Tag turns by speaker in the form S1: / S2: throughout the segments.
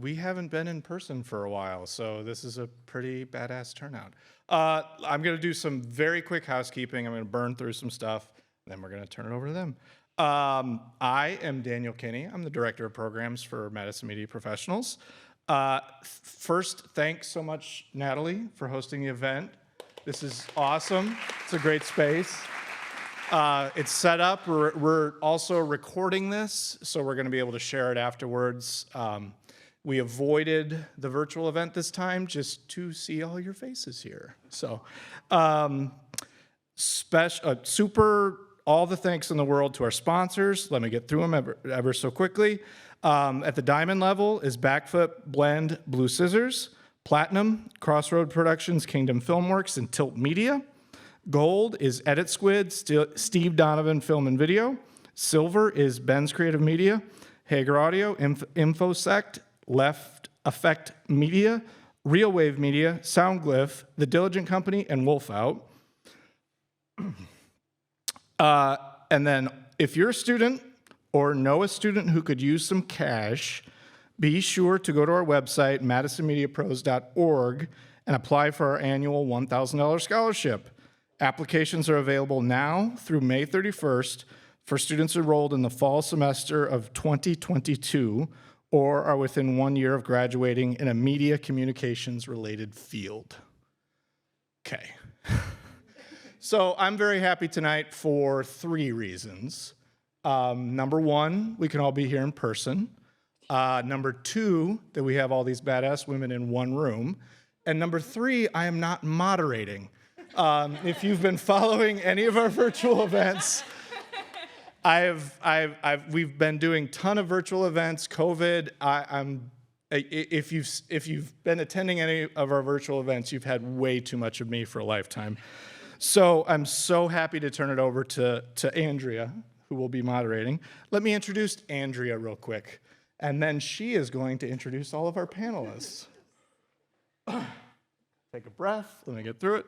S1: we haven't been in person for a while, so this is a pretty badass turnout. I'm going to do some very quick housekeeping. I'm going to burn through some stuff, then we're going to turn it over to them. I am Daniel Kinney. I'm the Director of Programs for Madison Media Professionals. First, thanks so much, Natalie, for hosting the event. This is awesome. It's a great space. It's set up. We're also recording this, so we're going to be able to share it afterwards. We avoided the virtual event this time just to see all your faces here. So, all the thanks in the world to our sponsors. Let me get through them ever so quickly. At the diamond level is Backfoot Blend Blue Scissors, Platinum, Crossroad Productions, Kingdom Filmworks, and Tilt Media. Gold is Edit Squid, Steve Donovan Film and Video. Silver is Ben's Creative Media, Hager Audio, Infosect, Left Effect Media, Real Wave Media, Soundglyph, The Diligent Company, and Wolf Out. And then if you're a student or know a student who could use some cash, be sure to go to our website, madisonmediapros.org, and apply for our annual $1,000 scholarship. Applications are available now through May 31st for students enrolled in the fall semester of 2022 or are within 1 year of graduating in a media communications related field. Okay. So I'm very happy tonight for 3 reasons. Number 1, we can all be here in person. Number 2, that we have all these badass women in one room. And number 3, I am not moderating. If you've been following any of our virtual events, we've been doing a ton of virtual events. COVID, if you've been attending any of our virtual events, you've had way too much of me for a lifetime. So I'm so happy to turn it over to Andrea, who will be moderating. Let me introduce Andrea real quick, and then she is going to introduce all of our panelists. Take a breath, let me get through it.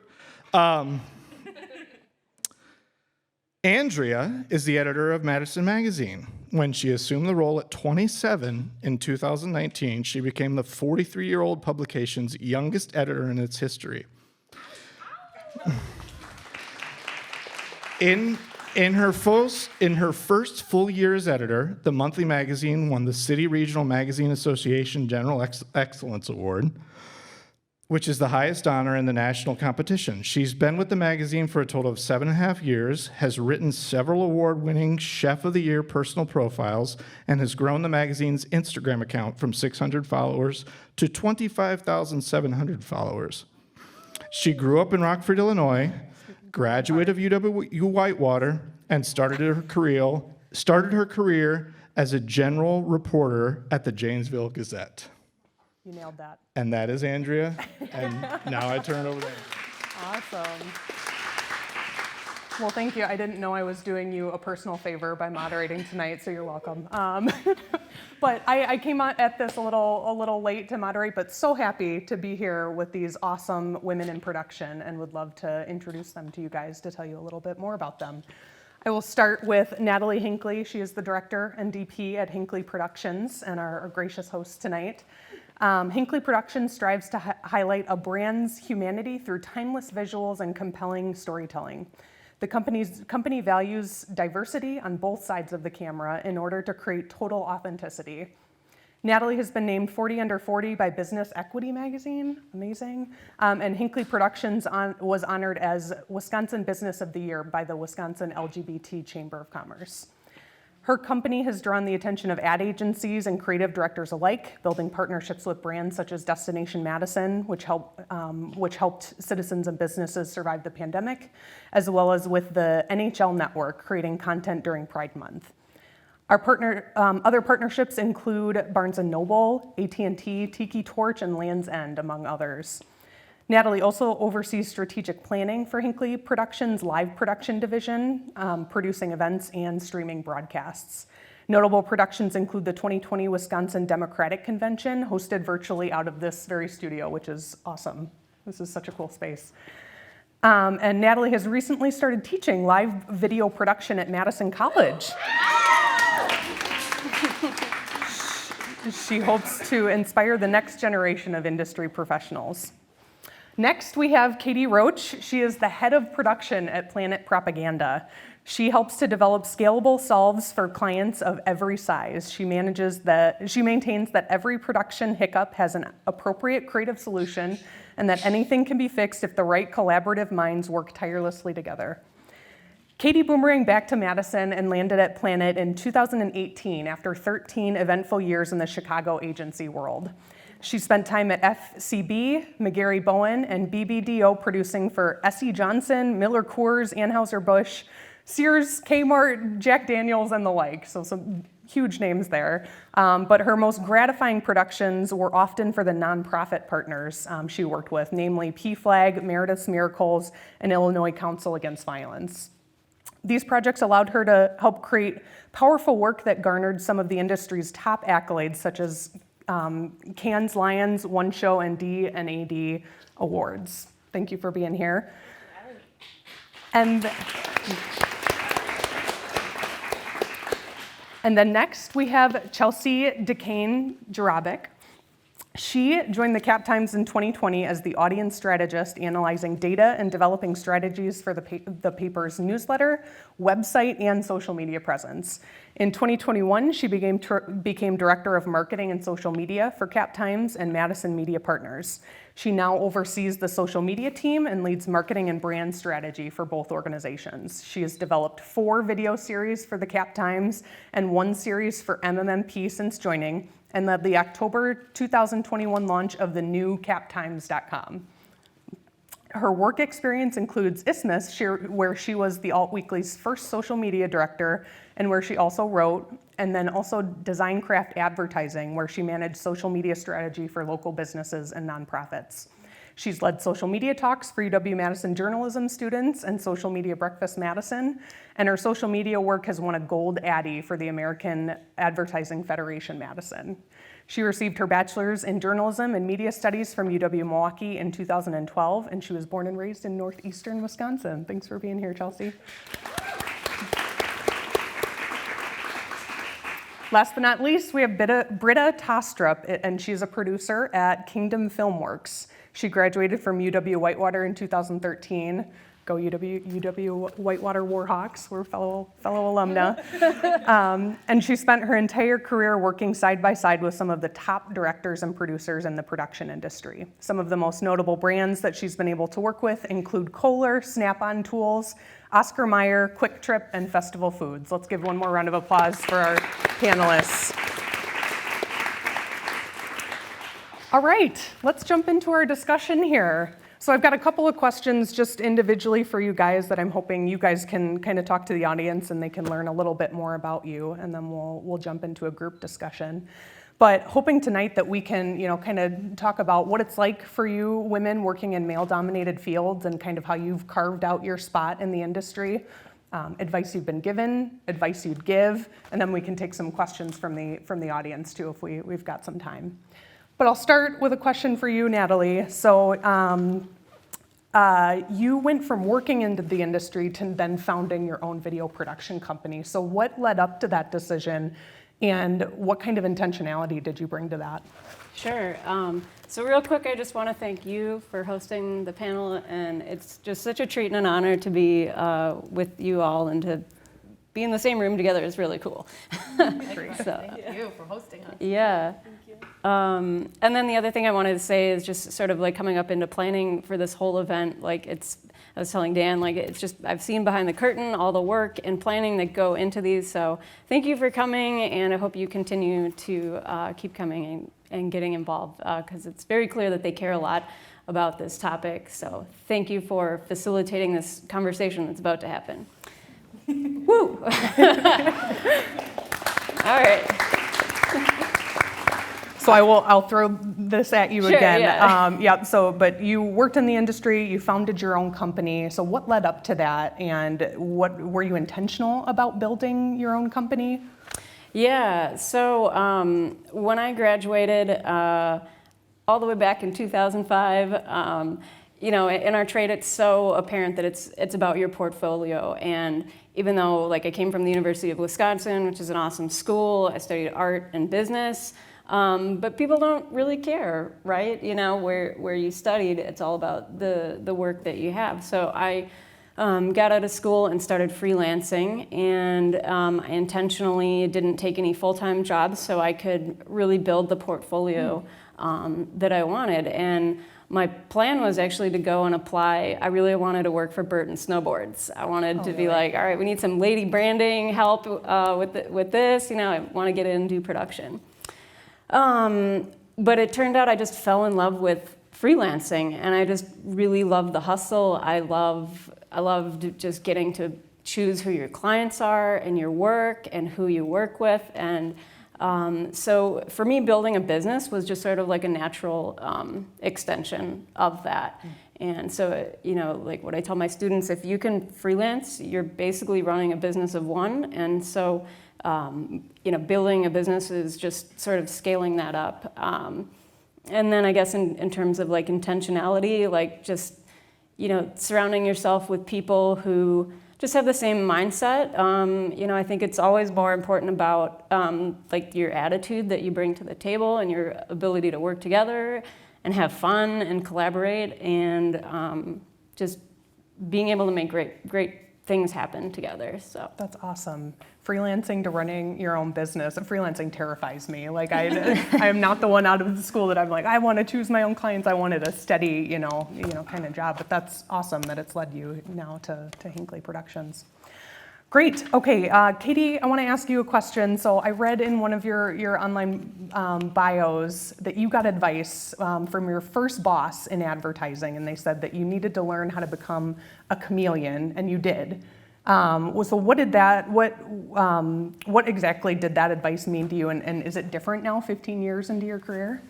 S1: Andrea is the editor of Madison Magazine. When she assumed the role at 27 in 2019, she became the 43-year-old publication's youngest editor in its history. In her first full year as editor, the monthly magazine won the City Regional Magazine Association General Excellence Award, which is the highest honor in the national competition. She's been with the magazine for a total of 7.5 years, has written several award-winning Chef of the Year personal profiles, and has grown the magazine's Instagram account from 600 followers to 25,700 followers. She grew up in Rockford, Illinois, graduate of UW-Whitewater, and started her career as a general reporter at the Janesville Gazette.
S2: You nailed that.
S1: And that is Andrea, and now I turn it over to Andrea.
S2: Awesome. Well, thank you. I didn't know I was doing you a personal favor by moderating tonight, so you're welcome. But I came at this a little late to moderate, but so happy to be here with these awesome women in production and would love to introduce them to you guys to tell you a little bit more about them. I will start with Natalie Hinckley. She is the director and DP at Hinckley Productions and our gracious host tonight. Hinckley Productions strives to highlight a brand's humanity through timeless visuals and compelling storytelling. The company values diversity on both sides of the camera in order to create total authenticity. Natalie has been named 40 Under 40 by Business Equity magazine, amazing. And Hinckley Productions was honored as Wisconsin Business of the Year by the Wisconsin LGBT Chamber of Commerce. Her company has drawn the attention of ad agencies and creative directors alike, building partnerships with brands such as Destination Madison, which helped citizens and businesses survive the pandemic, as well as with the NHL Network, creating content during Pride Month. Our other partnerships include Barnes & Noble, AT&T, Tiki Torch, and Land's End, among others. Natalie also oversees strategic planning for Hinckley Productions' live production division, producing events and streaming broadcasts. Notable productions include the 2020 Wisconsin Democratic Convention, hosted virtually out of this very studio, which is awesome. This is such a cool space. And Natalie has recently started teaching live video production at Madison College. She hopes to inspire the next generation of industry professionals. Next, we have Katie Roach. She is the head of production at Planet Propaganda. She helps to develop scalable solves for clients of every size. She maintains that every production hiccup has an appropriate creative solution and that anything can be fixed if the right collaborative minds work tirelessly together. Katie boomeranged back to Madison and landed at Planet in 2018 after 13 eventful years in the Chicago agency world. She spent time at FCB, McGarry Bowen, and BBDO producing for S.E. Johnson, Miller Coors, Anheuser-Busch, Sears, Kmart, Jack Daniels, and the like, so some huge names there. But her most gratifying productions were often for the nonprofit partners she worked with, namely PFLAG, Meredith's Miracles, and Illinois Council Against Violence. These projects allowed her to help create powerful work that garnered some of the industry's top accolades, such as Cannes Lions, One Show and D and AD awards. Thank you for being here. And then next, we have Chelsea DeCane-Jarabic. She joined the Cap Times in 2020 as the audience strategist, analyzing data and developing strategies for the paper's newsletter, website, and social media presence. In 2021, she became director of marketing and social media for Cap Times and Madison Media Partners. She now oversees the social media team and leads marketing and brand strategy for both organizations. She has developed 4 video series for the Cap Times and 1 series for MMMP since joining, and led the October 2021 launch of the new captimes.com. Her work experience includes Isthmus, where she was the Alt Weekly's first social media director, and where she also wrote, and then also Design Craft Advertising, where she managed social media strategy for local businesses and nonprofits. She's led social media talks for UW-Madison journalism students and Social Media Breakfast Madison, and her social media work has won a Gold Addy for the American Advertising Federation Madison. She received her bachelor's in journalism and media studies from UW-Milwaukee in 2012, and she was born and raised in northeastern Wisconsin. Thanks for being here, Chelsea. Last but not least, we have Britta Tostrup, and she's a producer at Kingdom Filmworks. She graduated from UW-Whitewater in 2013. Go UW-Whitewater Warhawks, we're fellow alumna. And she spent her entire career working side by side with some of the top directors and producers in the production industry. Some of the most notable brands that she's been able to work with include Kohler, Snap-on Tools, Oscar Mayer, Quick Trip, and Festival Foods. Let's give one more round of applause for our panelists. All right, let's jump into our discussion here. So I've got a couple of questions just individually for you guys that I'm hoping you guys can kind of talk to the audience and they can learn a little bit more about you, and then we'll jump into a group discussion. But hoping tonight that we can, kind of talk about what it's like for you women working in male-dominated fields and kind of how you've carved out your spot in the industry, advice you've been given, advice you'd give, and then we can take some questions from the audience too if we've got some time. But I'll start with a question for you, Natalie. So you went from working into the industry to then founding your own video production company. So what led up to that decision, and what kind of intentionality did you bring to that?
S3: Sure. So real quick, I just want to thank you for hosting the panel, and it's just such a treat and an honor to be with you all, and to be in the same room together is really cool.
S4: Thank you for hosting us.
S3: Yeah. And then the other thing I wanted to say is just sort of like coming up into planning for this whole event. I was telling Dan, it's just, I've seen behind the curtain all the work and planning that go into these. So thank you for coming, and I hope you continue to keep coming and getting involved, because it's very clear that they care a lot about this topic. So thank you for facilitating this conversation that's about to happen. Woo! All right.
S2: So I'll throw this at you
S3: Sure,
S2: again.
S3: yeah.
S2: But you worked in the industry, you founded your own company. So what led up to that, and what were you intentional about building your own company?
S3: Yeah, so when I graduated all the way back in 2005, you know, in our trade, it's so apparent that it's about your portfolio. And even though, like, I came from the University of Wisconsin, which is an awesome school, I studied art and business, but people don't really care, right? You know, where you studied, it's all about the work that you have. So I got out of school and started freelancing, and I intentionally didn't take any full-time jobs so I could really build the portfolio that I wanted. And my plan was actually to go and apply. I really wanted to work for Burton Snowboards. I wanted to be like, all right, we need some lady branding help with this. You know, I want to get into production. But it turned out I just fell in love with freelancing, and I just really loved the hustle. I loved just getting to choose who your clients are and your work and who you work with. And so for me, building a business was just sort of like a natural extension of that. And so, you know, like what I tell my students, if you can freelance, you're basically running a business of one. And so, you know, building a business is just sort of scaling that up. And then I guess in terms of like intentionality, like just, you know, surrounding yourself with people who just have the same mindset. You know, I think it's always more important about like your attitude that you bring to the table and your ability to work together and have fun and collaborate, and just being able to make great things happen together. So
S2: That's awesome. Freelancing to running your own business. Freelancing terrifies me. Like I am not the one out of the school that I'm like, I want to choose my own clients. I wanted a steady, you know, kind of job. But that's awesome that it's led you now to Hinckley Productions. Great. Okay, Katie, I want to ask you a question. So I read in one of your online bios that you got advice from your first boss in advertising, and they said that you needed to learn how to become a chameleon, and you did. So what exactly did that advice mean to you, and is it different now, 15 years into your career?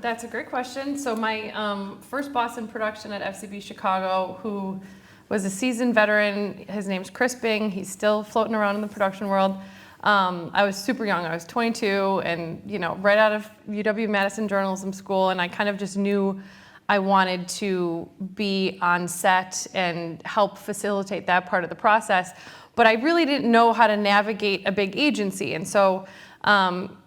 S4: That's a great question. So my first boss in production at FCB Chicago, who was a seasoned veteran, his name's Chris Bing. He's still floating around in the production world. I was super young. I was 22, and you know, right out of Madison journalism school, and I kind of just knew I wanted to be on set and help facilitate that part of the process. But I really didn't know how to navigate a big agency. And so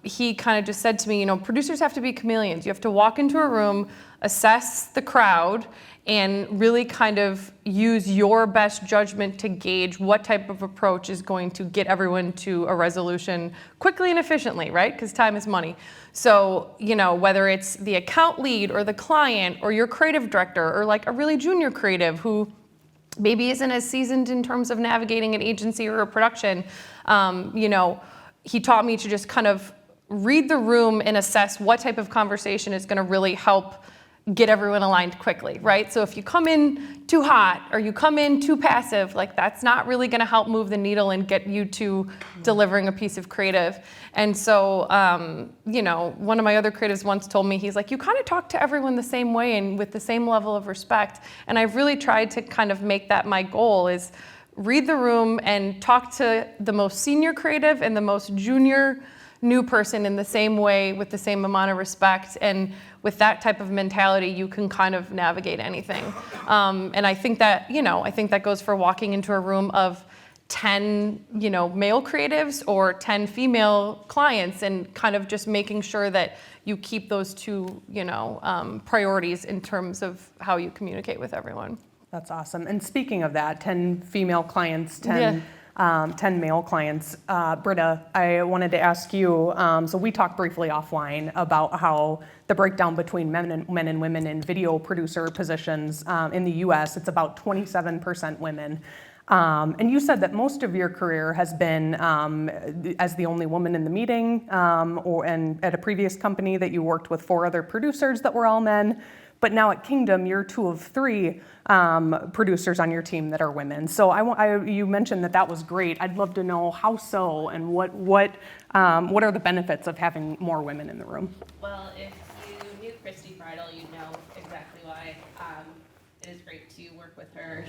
S4: he kind of just said to me, you know, producers have to be chameleons. You have to walk into a room, assess the crowd, and really kind of use your best judgment to gauge what type of approach is going to get everyone to a resolution quickly and efficiently, right? Because time is money. So, you know, whether it's the account lead or the client or your creative director or like a really junior creative who maybe isn't as seasoned in terms of navigating an agency or a production, you know, he taught me to just kind of read the room and assess what type of conversation is going to really help get everyone aligned quickly, right? So if you come in too hot or you come in too passive, like that's not really going to help move the needle and get you to delivering a piece of creative. And so, you know, one of my other creatives once told me, he's like, you kind of talk to everyone the same way and with the same level of respect. And I've really tried to kind of make that my goal, is read the room and talk to the most senior creative and the most junior new person in the same way with the same amount of respect. And with that type of mentality, you can kind of navigate anything. And I think that, you know, I think that goes for walking into a room of 10, you know, male creatives or 10 female clients, and kind of just making sure that you keep those two, you know, priorities in terms of how you communicate with everyone.
S2: That's awesome. And speaking of that, 10 female clients, 10 male clients. Britta, I wanted to ask you, so we talked briefly offline about how the breakdown between men and women in video producer positions in the US, it's about 27% women. And you said that most of your career has been as the only woman in the meeting, and at a previous company that you worked with 4 other producers that were all men. But now at Kingdom, you're 2 of 3 producers on your team that are women. So you mentioned that was great. I'd love to know how so, and what are the benefits of having more women in the room?
S5: Well, if you knew Christy Bridle, you'd know exactly why. It is great to work with her.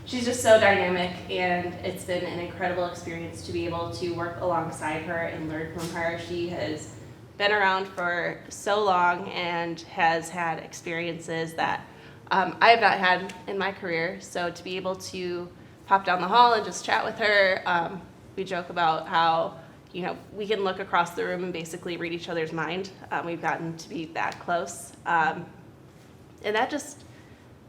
S5: She's just so dynamic, and it's been an incredible experience to be able to work alongside her and learn from her. She has been around for so long and has had experiences that I have not had in my career. So to be able to pop down the hall and just chat with her, we joke about how, you know, we can look across the room and basically read each other's mind. We've gotten to be that close. And that just,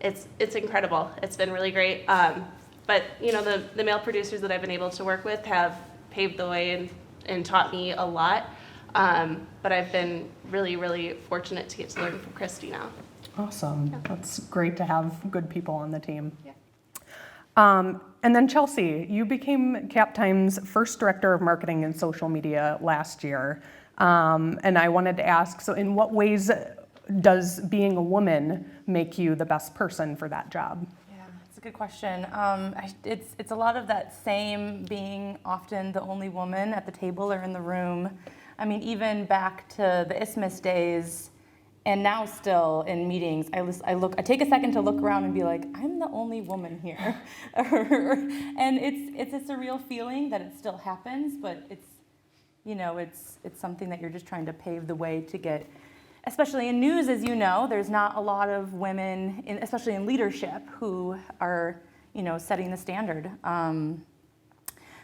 S5: it's incredible. It's been really great. But, you know, the male producers that I've been able to work with have paved the way and taught me a lot. But I've been really, really fortunate to get to learn from Christy now.
S2: Awesome. That's great to have good people on the team.
S5: Yeah.
S2: And then Chelsea, you became CapTime's first director of marketing and social media last year. And I wanted to ask, so in what ways does being a woman make you the best person for that job?
S6: Yeah, it's a good question. It's a lot of that same being often the only woman at the table or in the room. I mean, even back to the Isthmus days, and now still in meetings, I take a second to look around and be like, I'm the only woman here. And it's a surreal feeling that it still happens, but it's something that you're just trying to pave the way to get, especially in news, as you know, there's not a lot of women, especially in leadership, who are, setting the standard.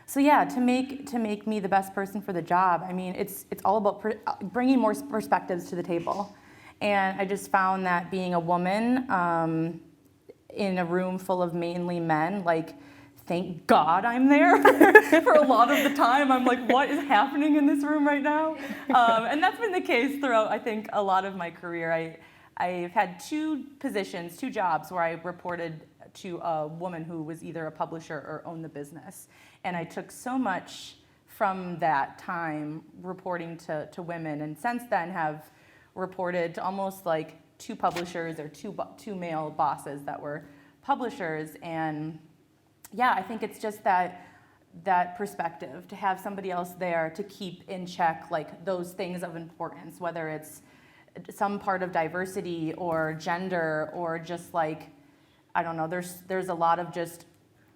S6: So yeah, to make me the best person for the job, I mean, it's all about bringing more perspectives to the table. And I just found that being a woman in a room full of mainly men, like, thank God I'm there. For a lot of the time, I'm like, what is happening in this room right now? And that's been the case throughout, I think, a lot of my career. I've had two jobs where I reported to a woman who was either a publisher or owned the business. And I took so much from that time reporting to women, and since then have reported to almost like two publishers or two male bosses that were publishers. And yeah, I think it's just that perspective, to have somebody else there to keep in check like those things of importance, whether it's some part of diversity or gender or just like, I don't know, there's a lot of just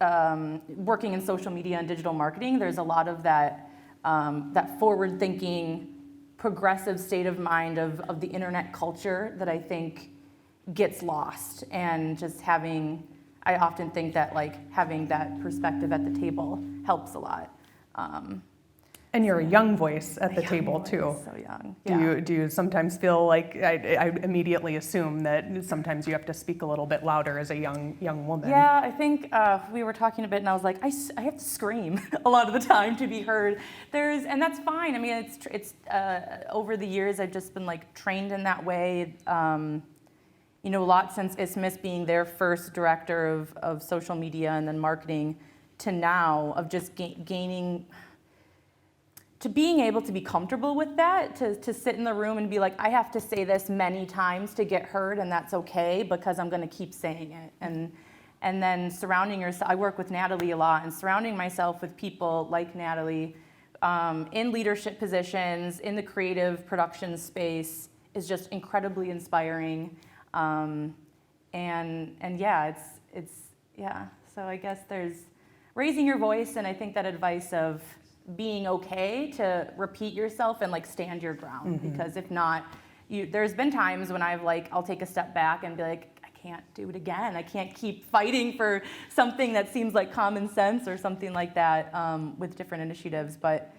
S6: working in social media and digital marketing, there's a lot of that forward-thinking, progressive state of mind of the internet culture that I think gets lost. And just I often think that like having that perspective at the table helps a lot.
S2: And you're a young voice at the table too.
S6: So young. Yeah.
S2: Do you sometimes feel like, I immediately assume that sometimes you have to speak a little bit louder as a young woman?
S6: Yeah, I think we were talking a bit, and I was like, I have to scream a lot of the time to be heard. And that's fine. I mean, it's over the years I've just been like trained in that way. A lot since Isthmus being their first director of social media and then marketing to now of just gaining. To being able to be comfortable with that, to sit in the room and be like, I have to say this many times to get heard, and that's okay because I'm going to keep saying it. And then surrounding yourself, I work with Natalie a lot, and surrounding myself with people like Natalie in leadership positions, in the creative production space is just incredibly inspiring. And yeah, so I guess there's raising your voice, and I think that advice of being okay to repeat yourself and like stand your ground, because if not, there's been times when I'll take a step back and be like, I can't do it again. I can't keep fighting for something that seems like common sense or something like that with different initiatives, but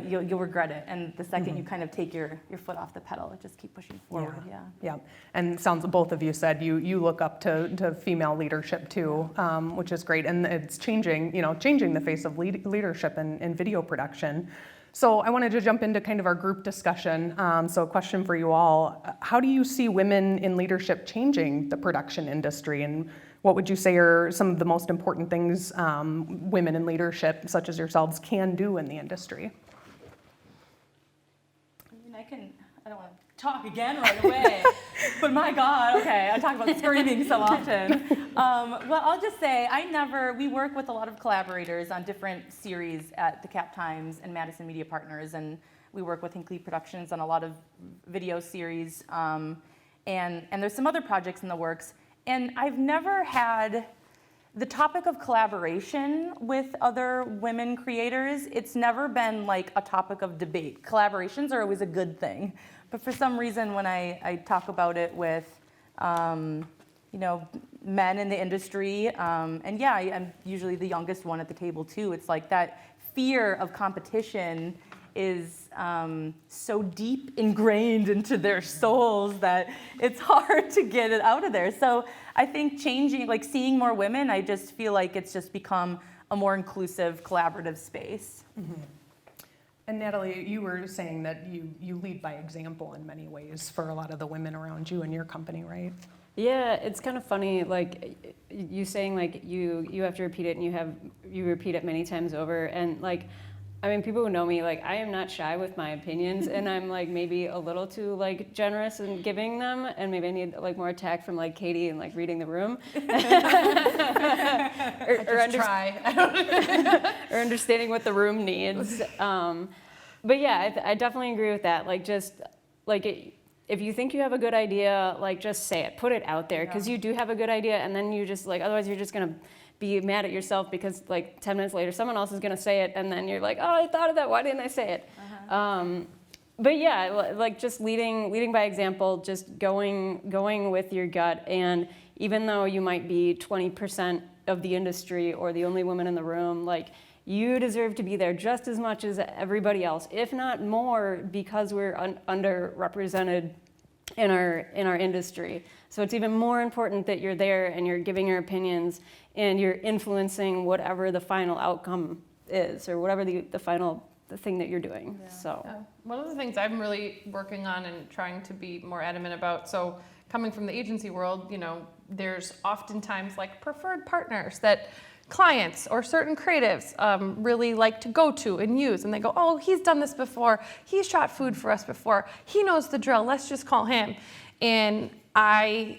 S6: you'll regret it. And the second you kind of take your foot off the pedal, just keep pushing forward.
S2: Yeah. And it sounds both of you said you look up to female leadership too, which is great. And it's changing the face of leadership in video production. So I wanted to jump into kind of our group discussion. So a question for you all: how do you see women in leadership changing the production industry, and what would you say are some of the most important things women in leadership, such as yourselves, can do in the industry?
S6: I don't want to talk again right away, but my God, okay, I talk about screaming so often. Well, I'll just say, we work with a lot of collaborators on different series at the CapTimes and Madison Media Partners, and we work with Hinckley Productions on a lot of video series, and there's some other projects in the works, and I've never had the topic of collaboration with other women creators. It's never been like a topic of debate. Collaborations are always a good thing. But for some reason, when I talk about it with men in the industry. And yeah, I'm usually the youngest one at the table too. It's like that fear of competition is so deep ingrained into their souls that it's hard to get it out of there. So I think changing, like seeing more women, I just feel like it's just become a more inclusive, collaborative space.
S2: Mm-hmm. And Natalie, you were saying that you lead by example in many ways for a lot of the women around you in your company, right?
S3: Yeah, it's kind of funny, like you saying like you have to repeat it and you repeat it many times over, and like, I mean, people who know me, like I am not shy with my opinions, and I'm like maybe a little too like generous in giving them, and maybe I need like more tact from like Katie and like reading the room. or understanding what the room needs. But yeah, I definitely agree with that. Like just like if you think you have a good idea, like just say it, put it out there, because you do have a good idea, and then you just like, otherwise you're just gonna be mad at yourself because like 10 minutes later someone else is gonna say it, and then you're like, oh, I thought of that, why didn't I say it? But yeah, like just leading by example, just going with your gut, and even though you might be 20% of the industry or the only woman in the room, like you deserve to be there just as much as everybody else, if not more, because we're underrepresented in our industry. So it's even more important that you're there and you're giving your opinions and you're influencing whatever the final outcome is, or whatever the thing that you're doing. Yeah. So
S4: one of the things I'm really working on and trying to be more adamant about, so coming from the agency world, there's oftentimes like preferred partners that clients or certain creatives really like to go to and use, and they go, oh, he's done this before, he's shot food for us before, he knows the drill, let's just call him. And I,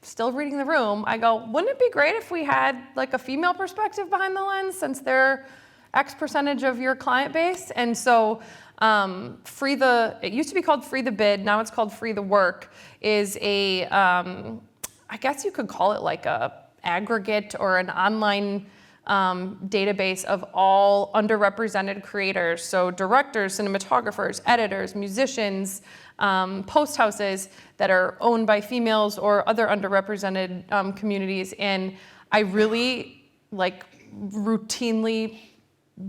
S4: still reading the room, I go, wouldn't it be great if we had like a female perspective behind the lens, since they're X percentage of your client base? And so it used to be called Free the Bid, now it's called Free the Work, is a, I guess you could call it like a aggregate or an online database of all underrepresented creators. So directors, cinematographers, editors, musicians, post houses that are owned by females or other underrepresented communities. And I really routinely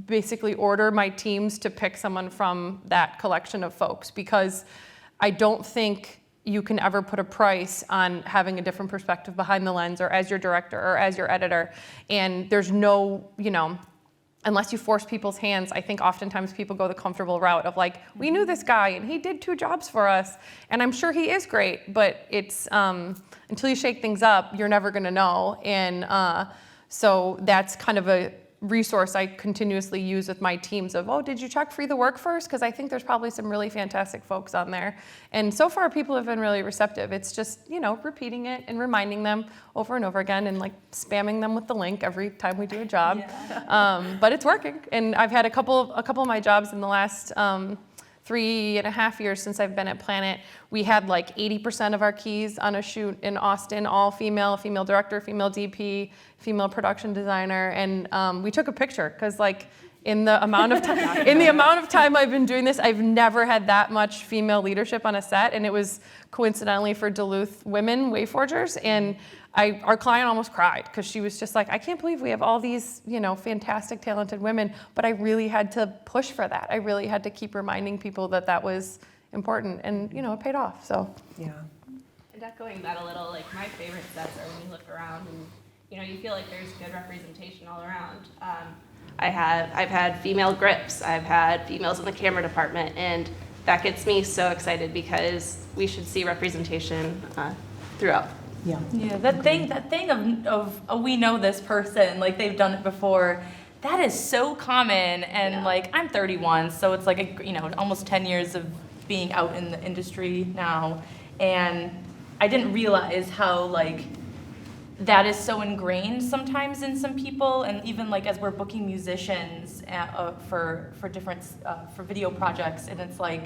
S4: basically order my teams to pick someone from that collection of folks, because I don't think you can ever put a price on having a different perspective behind the lens, or as your director or as your editor. And there's no, unless you force people's hands, I think oftentimes people go the comfortable route of like, we knew this guy and he did 2 jobs for us and I'm sure he is great, but it's, until you shake things up, you're never gonna know. And so that's kind of a resource I continuously use with my teams of, oh, did you check Free the Work first? Because I think there's probably some really fantastic folks on there. And so far people have been really receptive. It's just, repeating it and reminding them over and over again, and like spamming them with the link every time we do a job. Yeah. But it's working. And I've had a couple of my jobs in the last 3.5 years since I've been at Planet. We had like 80% of our keys on a shoot in Austin, all female director, female DP, female production designer, and we took a picture, because like in the amount of time I've been doing this, I've never had that much female leadership on a set, and it was coincidentally for Duluth women Wayforgers, and our client almost cried, because she was just like, I can't believe we have all these, fantastic, talented women, but I really had to push for that. I really had to keep reminding people that that was important, and it paid off. So
S2: yeah.
S5: And echoing that a little, like my favorite sets are when you look around and you feel like there's good representation all around. I've had female grips, I've had females in the camera department, and that gets me so excited, because we should see representation throughout.
S6: Yeah. Yeah. That thing of we know this person, like they've done it before. That is so common, and like I'm 31, so it's like almost 10 years of being out in the industry now, and I didn't realize how like that is so ingrained sometimes in some people, and even like as we're booking musicians for different for video projects, and it's like,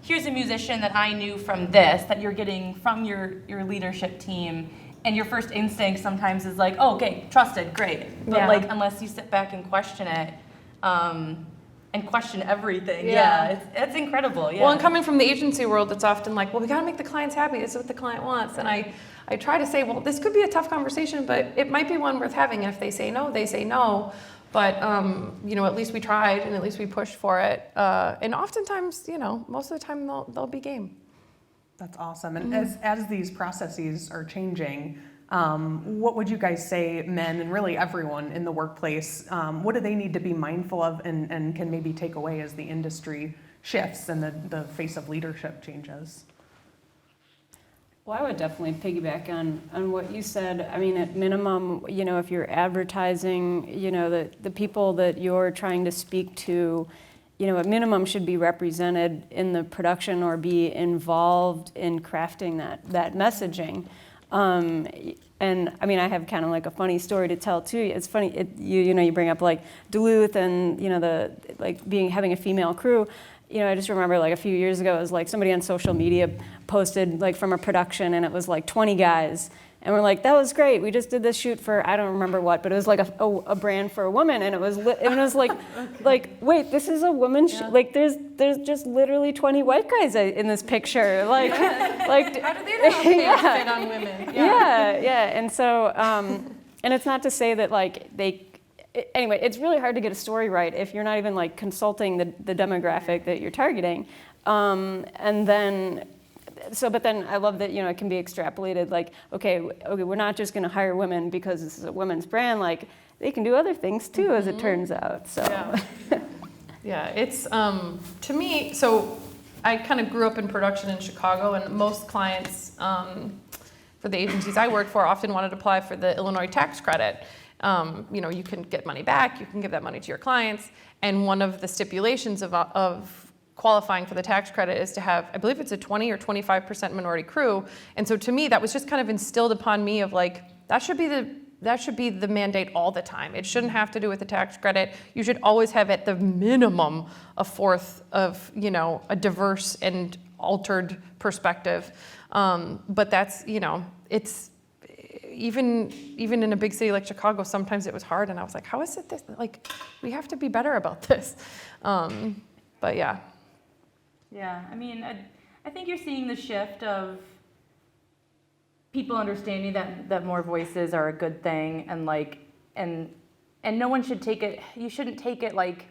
S6: here's a musician that I knew from this, that you're getting from your leadership team, and your first instinct sometimes is like, oh, okay, trusted, great. But like, unless you sit back and question it, and and question everything.
S4: Yeah.
S6: It's incredible. Yeah.
S4: Well, and coming from the agency world, it's often like, well, we got to make the clients happy. This is what the client wants. And I try to say, well, this could be a tough conversation, but it might be one worth having. And if they say no, they say no. But, at least we tried and at least we pushed for it. And oftentimes, most of the time they'll be game.
S2: That's awesome. And as these processes are changing, what would you guys say men and really everyone in the workplace, what do they need to be mindful of and can maybe take away as the industry shifts and the face of leadership changes?
S3: Well, I would definitely piggyback on what you said. I mean, at minimum, if you're advertising, the people that you're trying to speak to, at minimum should be represented in the production or be involved in crafting that messaging. And I mean, I have kind of like a funny story to tell too. It's funny, you bring up like Duluth and having a female crew. I just remember like a few years ago, it was like somebody on social media posted like from a production, and it was like 20 guys. And we're like, that was great. We just did this shoot for, I don't remember what, but it was like a brand for a woman. And it was like, like, wait, this is a woman, like there's just literally 20 white guys in this picture. Like, like
S4: How do they know how to fit on women?
S3: Yeah. And so, and it's not to say that like anyway, it's really hard to get a story right if you're not even like consulting the demographic that you're targeting. And then, but then I love that, it can be extrapolated like, okay, we're not just going to hire women because this is a women's brand. Like they can do other things too, as it turns out. So.
S4: Yeah, it's, to me, so I kind of grew up in production in Chicago, and most clients for the agencies I worked for often wanted to apply for the Illinois tax credit. You can get money back, you can give that money to your clients, and one of the stipulations of qualifying for the tax credit is to have, I believe it's a 20 or 25% minority crew. And so to me, that was just kind of instilled upon me of like, that should be the mandate all the time. It shouldn't have to do with the tax credit. You should always have at the minimum a fourth of, a diverse and altered perspective. But that's, it's, even in a big city like Chicago, sometimes it was hard, and I was like, how is it this, like, we have to be better about this. But yeah.
S6: Yeah, I mean, I think you're seeing the shift of people understanding that more voices are a good thing, and like, and no one should take it, you shouldn't take it like,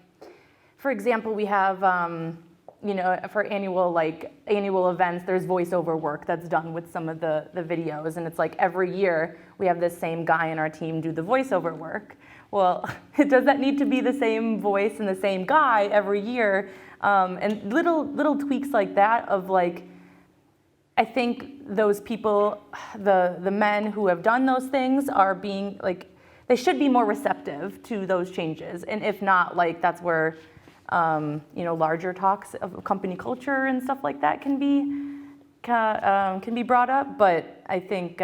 S6: for example, we have, for annual events, there's voiceover work that's done with some of the videos, and it's like every year we have this same guy in our team do the voiceover work. Well, does that need to be the same voice and the same guy every year? And little tweaks like that of like, I think those people, the men who have done those things are being like, they should be more receptive to those changes. And if not, like that's where, larger talks of company culture and stuff like that can be brought up. But I think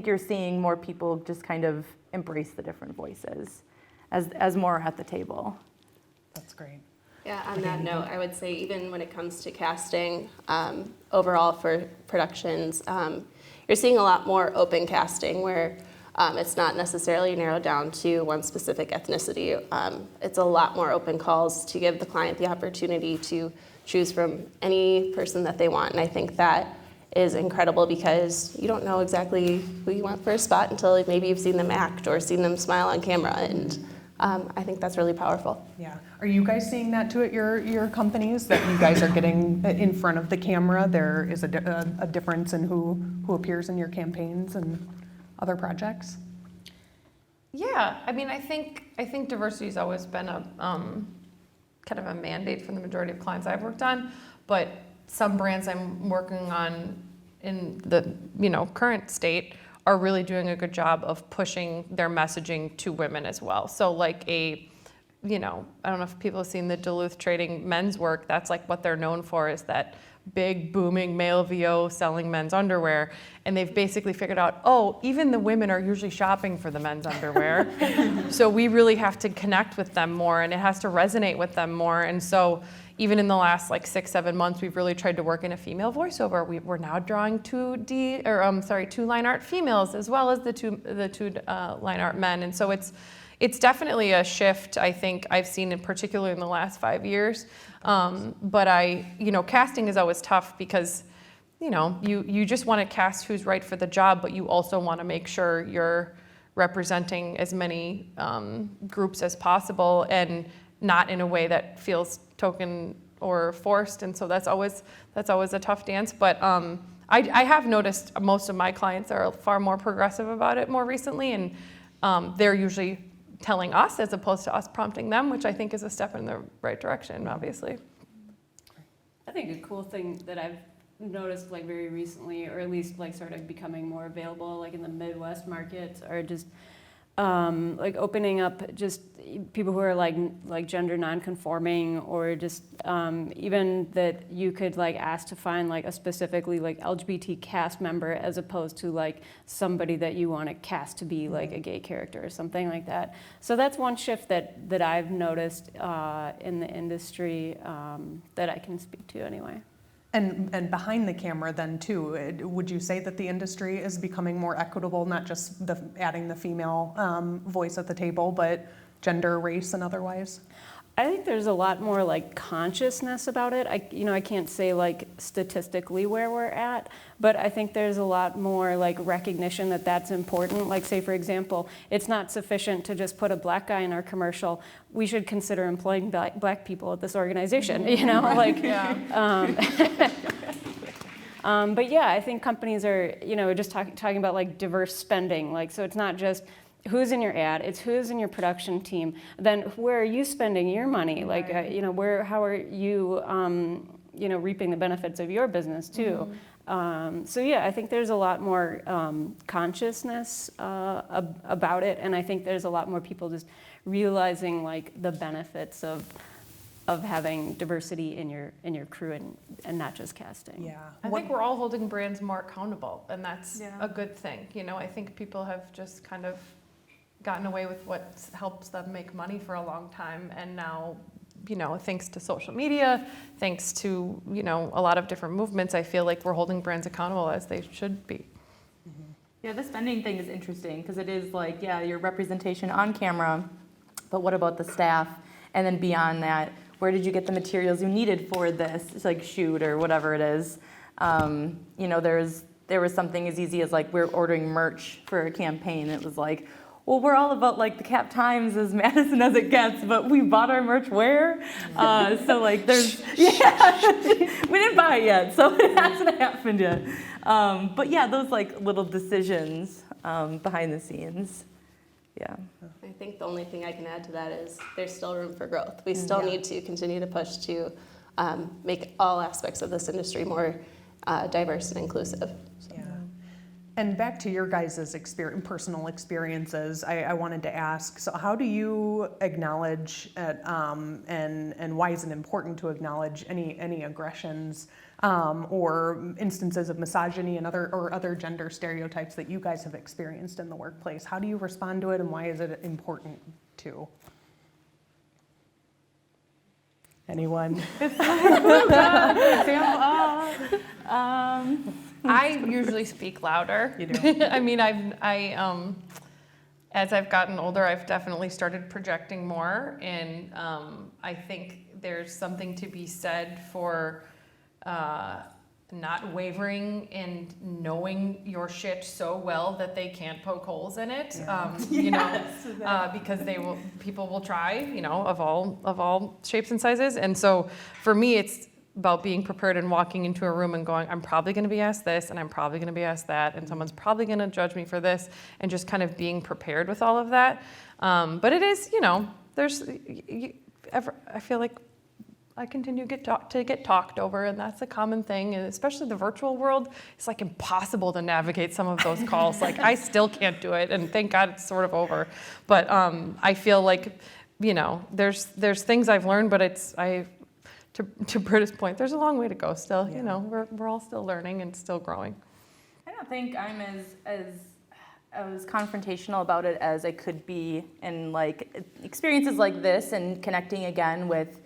S6: you're seeing more people just kind of embrace the different voices as more at the table.
S2: That's great.
S5: Yeah, on that note, I would say even when it comes to casting, overall for productions, you're seeing a lot more open casting where it's not necessarily narrowed down to one specific ethnicity. It's a lot more open calls to give the client the opportunity to choose from any person that they want. And I think that is incredible because you don't know exactly who you want for a spot until maybe you've seen them act or seen them smile on camera. And I think that's really powerful.
S2: Yeah. Are you guys seeing that too at your companies, that you guys are getting in front of the camera? There is a difference in who appears in your campaigns and other projects?
S4: Yeah, I mean, I think diversity has always been a kind of a mandate for the majority of clients I've worked on, but some brands I'm working on in the current state are really doing a good job of pushing their messaging to women as well. So like I don't know if people have seen the Duluth Trading men's work, that's like what they're known for, is that big booming male VO selling men's underwear. And they've basically figured out, even the women are usually shopping for the men's underwear. So we really have to connect with them more, and it has to resonate with them more. And so even in the last 6-7 months, we've really tried to work in a female voiceover. We're now drawing two line art females as well as the two line art men. And so it's it's definitely a shift. I think I've seen in particular in the last 5 years. But casting is always tough because, you just want to cast who's right for the job, but you also want to make sure you're representing as many groups as possible and not in a way that feels token or forced. And so that's always a tough dance. But I have noticed most of my clients are far more progressive about it more recently, and they're usually telling us as opposed to us prompting them, which I think is a step in the right direction, obviously.
S3: I think a cool thing that I've noticed like very recently, or at least like sort of becoming more available like in the Midwest markets, are just like opening up just people who are like gender non-conforming, or just even that you could like ask to find like a specifically like LGBT cast member as opposed to like somebody that you want to cast to be like a gay character or something like that. So that's one shift that I've noticed in the industry that I can speak to anyway.
S2: And behind the camera then too, would you say that the industry is becoming more equitable, not just adding the female voice at the table, but gender, race, and otherwise?
S3: I think there's a lot more like consciousness about it. I can't say like statistically where we're at, but I think there's a lot more like recognition that that's important. Like say for example, it's not sufficient to just put a black guy in our commercial. We should consider employing black people at this organization, like. But yeah, I think companies are, just talking about like diverse spending. Like, so it's not just who's in your ad, it's who's in your production team. Then where are you spending your money? Like, how are you, reaping the benefits of your business too? So yeah, I think there's a lot more consciousness about it, and I think there's a lot more people just realizing like the benefits of having diversity in your crew and not just casting.
S2: Yeah.
S4: I think we're all holding brands more accountable, and that's a good thing. I think people have just kind of gotten away with what helps them make money for a long time, and now, thanks to social media, thanks to, a lot of different movements, I feel like we're holding brands accountable as they should be.
S6: Yeah, the spending thing is interesting because it is like, your representation on camera, but what about the staff? And then beyond that, where did you get the materials you needed for this? It's like shoot or whatever it is. There was something as easy as like we're ordering merch for a campaign. It was like, well, we're all about like the Cap Times as Madison as it gets, but we bought our merch where? So like there's, we didn't buy it yet, so it hasn't happened yet. But yeah, those like little decisions behind the scenes. Yeah.
S5: I think the only thing I can add to that is there's still room for growth. We still need to continue to push to make all aspects of this industry more diverse and inclusive. So.
S2: Yeah. And back to your guys' personal experiences, I wanted to ask, so how do you acknowledge and why is it important to acknowledge any aggressions or instances of misogyny and other gender stereotypes that you guys have experienced in the workplace? How do you respond to it, and why is it important to? Anyone?
S4: I usually speak louder.
S2: You do?
S4: I mean, as I've gotten older, I've definitely started projecting more, and I think there's something to be said for not wavering and knowing your shit so well that they can't poke holes in it. Because people will try, of all shapes and sizes. And so for me, it's about being prepared and walking into a room and going, I'm probably going to be asked this, and I'm probably going to be asked that, and someone's probably going to judge me for this, and just kind of being prepared with all of that. But it is, I feel like I continue to get talked over, and that's a common thing, and especially the virtual world. It's like impossible to navigate some of those calls. Like I still can't do it, and thank God it's sort of over. But I feel like, there's things I've learned, but to Britta's point, there's a long way to go still.
S2: Yeah.
S4: We're all still learning and still growing.
S6: I don't think I'm as confrontational about it as I could be, and like experiences like this and connecting again with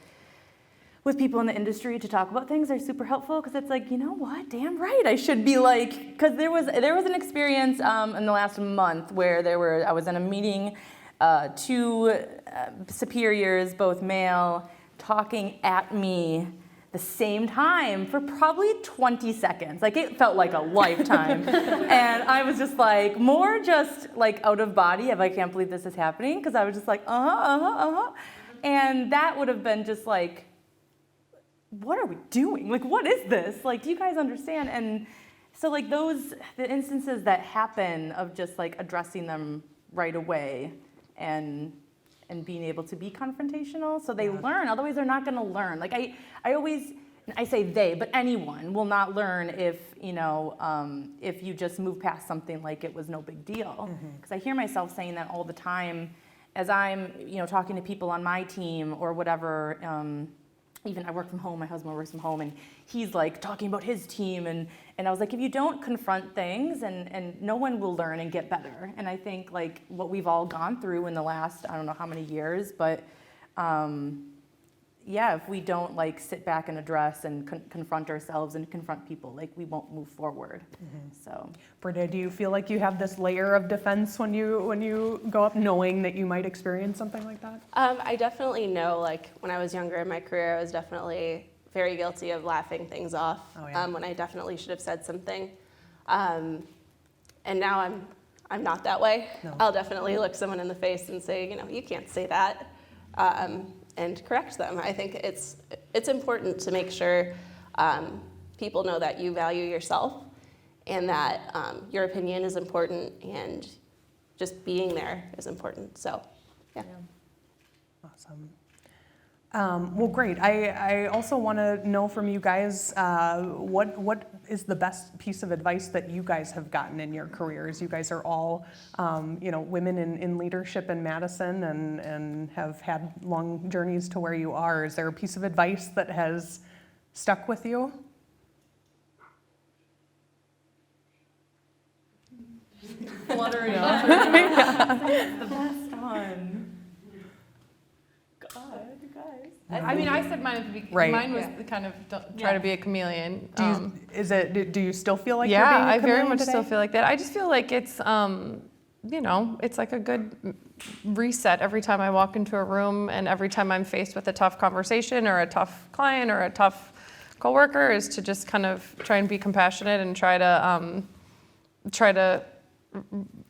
S6: people in the industry to talk about things are super helpful, because it's like, you know what, damn right, I should be like, because there was an experience in the last month where I was in a meeting two superiors, both male, talking at me the same time for probably 20 seconds. Like, it felt like a lifetime. And I was just like, more just like out of body of I can't believe this is happening, because I was just like, And that would have been just like, what are we doing? Like, what is this? Like, do you guys understand? And so like the instances that happen of just like addressing them right away and being able to be confrontational, so they learn. Otherwise, they're not going to learn. Like I say they, but anyone will not learn if if you just move past something like it was no big deal. Because I hear myself saying that all the time, as I'm talking to people on my team or whatever. Even I work from home. My husband works from home, and he's like talking about his team, and I was like, if you don't confront things, and no one will learn and get better. And I think like what we've all gone through in the last I don't know how many years, but if we don't like sit back and address and confront ourselves and confront people, like we won't move forward. So,
S2: Britta, do you feel like you have this layer of defense when you go up, knowing that you might experience something like that?
S5: I definitely know, like, when I was younger in my career, I was definitely very guilty of laughing things off when I definitely should have said something. And now I'm not that way.
S2: No.
S5: I'll definitely look someone in the face and say, you can't say that, and correct them. I think it's important to make sure people know that you value yourself and that your opinion is important, and just being there is important. So, yeah.
S2: Awesome. Well, great. I also want to know from you guys, what is the best piece of advice that you guys have gotten in your careers? You guys are all, women in leadership in Madison and have had long journeys to where you are. Is there a piece of advice that has stuck with you?
S6: fluttering off. The best one. God, you guys.
S4: I mean, I said mine at the beginning.
S2: Right.
S4: Mine was the kind of try to be a chameleon.
S2: Do you still feel like you're
S4: Yeah,
S2: being a
S4: I very
S2: chameleon
S4: much
S2: today?
S4: still feel like that. I just feel like it's, it's like a good reset every time I walk into a room, and every time I'm faced with a tough conversation or a tough client or a tough coworker, is to just kind of try and be compassionate and try to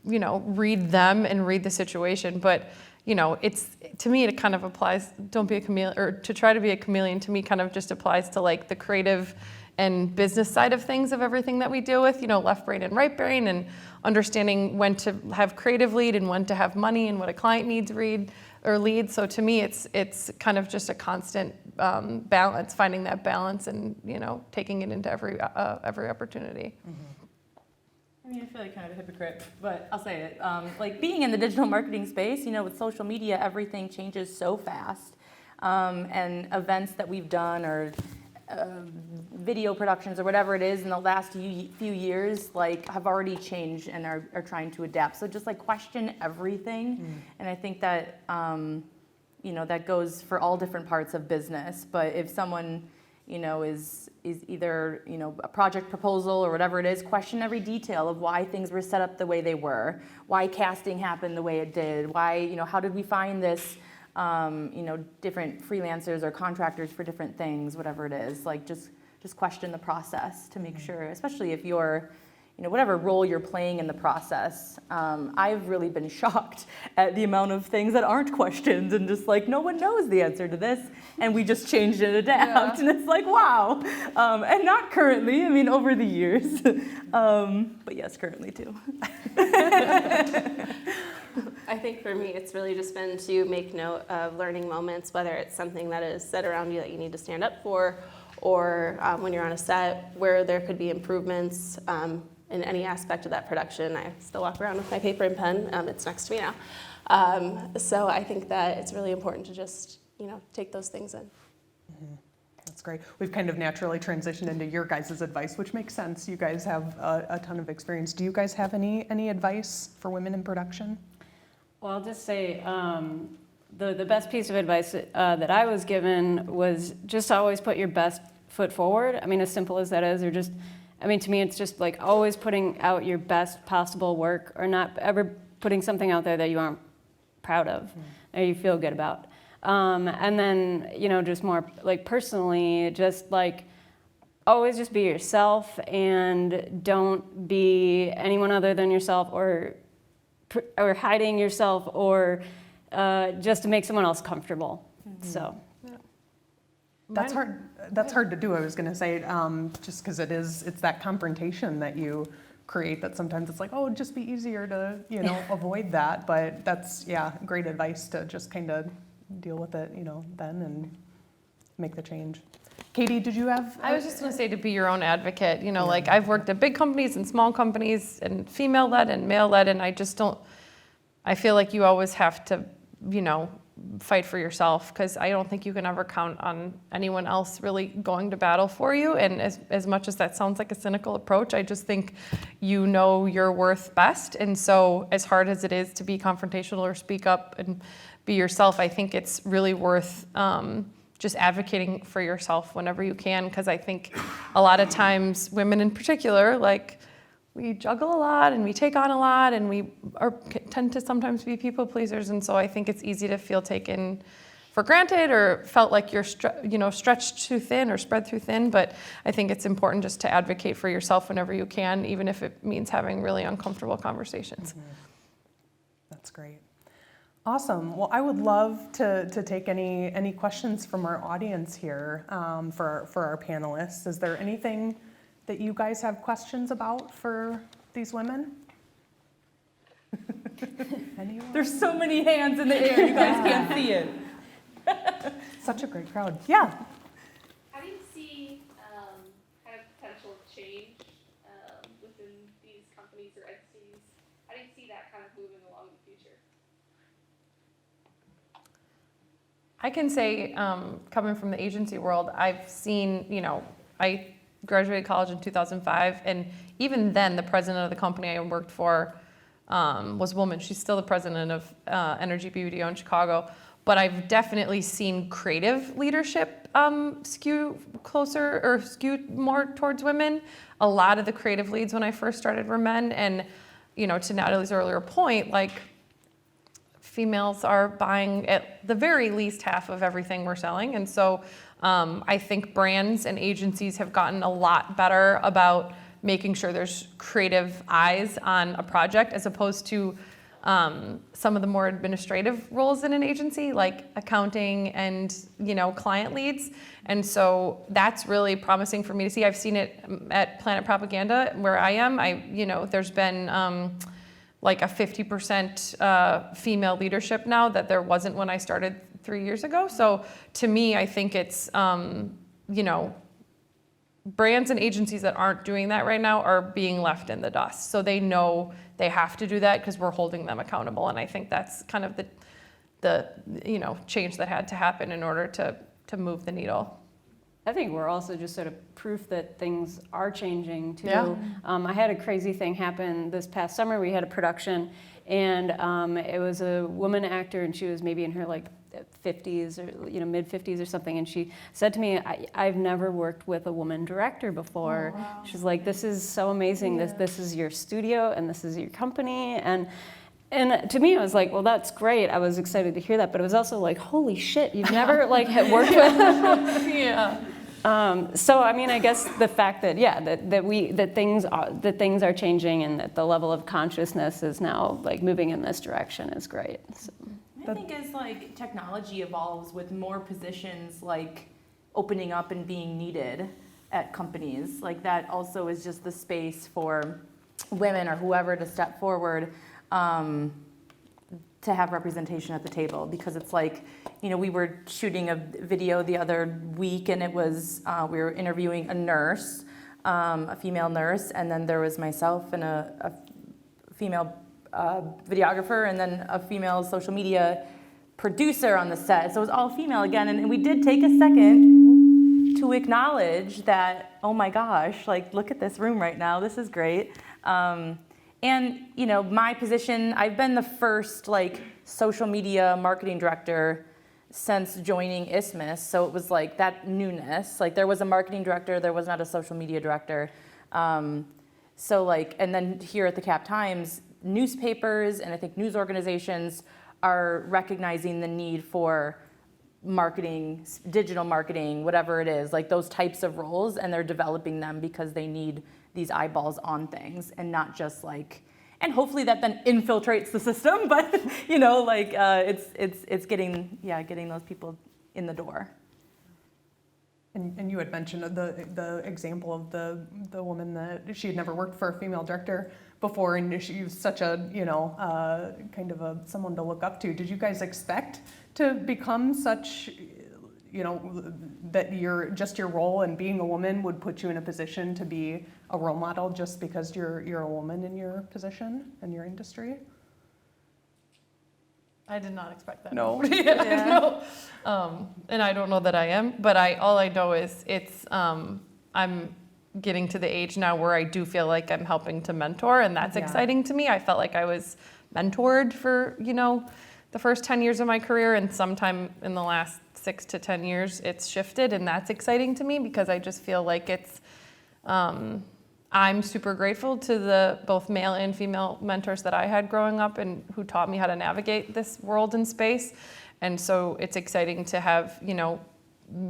S4: read them and read the situation. But it's, to me, it kind of applies, don't be a chameleon, or to try to be a chameleon to me kind of just applies to like the creative and business side of things, of everything that we deal with, left brain and right brain, and understanding when to have creative lead and when to have money and what a client needs read or lead. So to me, it's kind of just a constant balance, finding that balance and, taking it into every opportunity.
S6: I mean, I feel like kind of a hypocrite, but I'll say it. Like being in the digital marketing space, with social media, everything changes so fast. And events that we've done or video productions or whatever it is in the last few years, like have already changed and are trying to adapt. So just like question everything. And I think that, that goes for all different parts of business. But if someone, is either, a project proposal or whatever it is, question every detail of why things were set up the way they were, why casting happened the way it did, why, how did we find this, different freelancers or contractors for different things, whatever it is. Like just question the process to make sure, especially if you're, whatever role you're playing in the process. I've really been shocked at the amount of things that aren't questions and just like, no one knows the answer to this, and we just changed and adapt. And it's like, wow. And not currently, over the years. But yes, currently too.
S5: I think for me, it's really just been to make note of learning moments, whether it's something that is said around you that you need to stand up for, or when you're on a set where there could be improvements in any aspect of that production. I still walk around with my paper and pen. It's next to me now. So I think that it's really important to just, take those things in.
S2: That's great. We've kind of naturally transitioned into your guys' advice, which makes sense. You guys have a ton of experience. Do you guys have any advice for women in production?
S3: Well, I'll just say the best piece of advice that I was given was just always put your best foot forward. As simple as that is, or just, to me, it's just like always putting out your best possible work, or not ever putting something out there that you aren't proud of, or you feel good about. And then, you know, just more like personally, just like always just be yourself and don't be anyone other than yourself, or hiding yourself, or just to make someone else comfortable. So.
S2: That's hard. That's hard to do. I was going to say, just because it's that confrontation that you create. That sometimes it's like, oh, it'd just be easier to, you know, avoid that. But that's great advice to just kind of deal with it, you know, then and make the change. Katie, did you have?
S4: I was just going to say to be your own advocate. You know, like I've worked at big companies and small companies and female-led and male-led, and I just don't. I feel like you always have to, you know, fight for yourself, because I don't think you can ever count on anyone else really going to battle for you. And as much as that sounds like a cynical approach, I just think you know your worth best. And so as hard as it is to be confrontational or speak up and be yourself, I think it's really worth just advocating for yourself whenever you can, because I think a lot of times, women in particular, like, we juggle a lot and we take on a lot, and we tend to sometimes be people pleasers. And so I think it's easy to feel taken for granted, or felt like you're stretched too thin or spread too thin. But I think it's important just to advocate for yourself whenever you can, even if it means having really uncomfortable conversations.
S2: Mm-hmm. That's great. Awesome. Well, I would love to take any questions from our audience here for our panelists. Is there anything that you guys have questions about for these women? Anyone?
S6: There's so many hands in the air, you guys can't see it.
S2: Such a great crowd. Yeah.
S5: How do you see kind of potential change within these companies or entities? How do you see that kind of moving along in the future?
S4: I can say, coming from the agency world, I've seen, you know, I graduated college in 2005, and even then the president of the company I worked for was a woman. She's still the president of Energy BBDO in Chicago. But I've definitely seen creative leadership skew more towards women. A lot of the creative leads when I first started were men, and, you know, to Natalie's earlier point, like, females are buying at the very least half of everything we're selling. And so I think brands and agencies have gotten a lot better about making sure there's creative eyes on a project, as opposed to some of the more administrative roles in an agency, like accounting and, you know, client leads. And so that's really promising for me to see. I've seen it at Planet Propaganda, where I am. There's been like a 50% female leadership now that there wasn't when I started 3 years ago. So to me, I think it's, brands and agencies that aren't doing that right now are being left in the dust. So they know they have to do that because we're holding them accountable. And I think that's kind of the change that had to happen in order to move the needle.
S3: I think we're also just sort of proof that things are changing too.
S4: Yeah.
S3: I had a crazy thing happen this past summer. We had a production, and it was a woman actor, and she was maybe in her like 50s or mid 50s or something, and she said to me, I've never worked with a woman director before. Oh, wow. She's like, this is so amazing. Yeah. This is your studio and this is your company. And to me, I was like, well, that's great. I was excited to hear that, but it was also like, holy shit, you've never like had worked with. Yeah. So I mean, I guess the fact that that things are changing, and that the level of consciousness is now like moving in this direction is great. So.
S6: I think as like technology evolves with more positions like opening up and being needed at companies, like that also is just the space for women or whoever to step forward to have representation at the table. Because it's like, we were shooting a video the other week, and it was, we were interviewing a nurse, a female nurse, and then there was myself and a female videographer, and then a female social media producer on the set. So it was all female again, and we did take a second to acknowledge that, oh my gosh, like, look at this room right now, this is great. And my position, I've been the first like social media marketing director since joining ISMIS, so it was like that newness. Like, there was a marketing director, there was not a social media director. So like, and then here at the Cap Times, newspapers and I think news organizations are recognizing the need for marketing, digital marketing, whatever it is, like those types of roles, and they're developing them because they need these eyeballs on things, and not just like, and hopefully that then infiltrates the system, but you know, like it's getting those people in the door.
S2: And you had mentioned the example of the woman that she had never worked for a female director before, and she was such a, you know, kind of someone to look up to. Did you guys expect to become such, you know, that your role and being a woman would put you in a position to be a role model just because you're a woman in your position and your industry?
S4: I did not expect that.
S2: No.
S4: No. And I don't know that I am, but all I know is I'm getting to the age now where I do feel like I'm helping to mentor, and that's exciting to me. I felt like I was mentored for, you know, the first 10 years of my career, and sometime in the last 6 to 10 years it's shifted, and that's exciting to me because I just feel like it's I'm super grateful to the both male and female mentors that I had growing up and who taught me how to navigate this world and space. And so it's exciting to have, you know,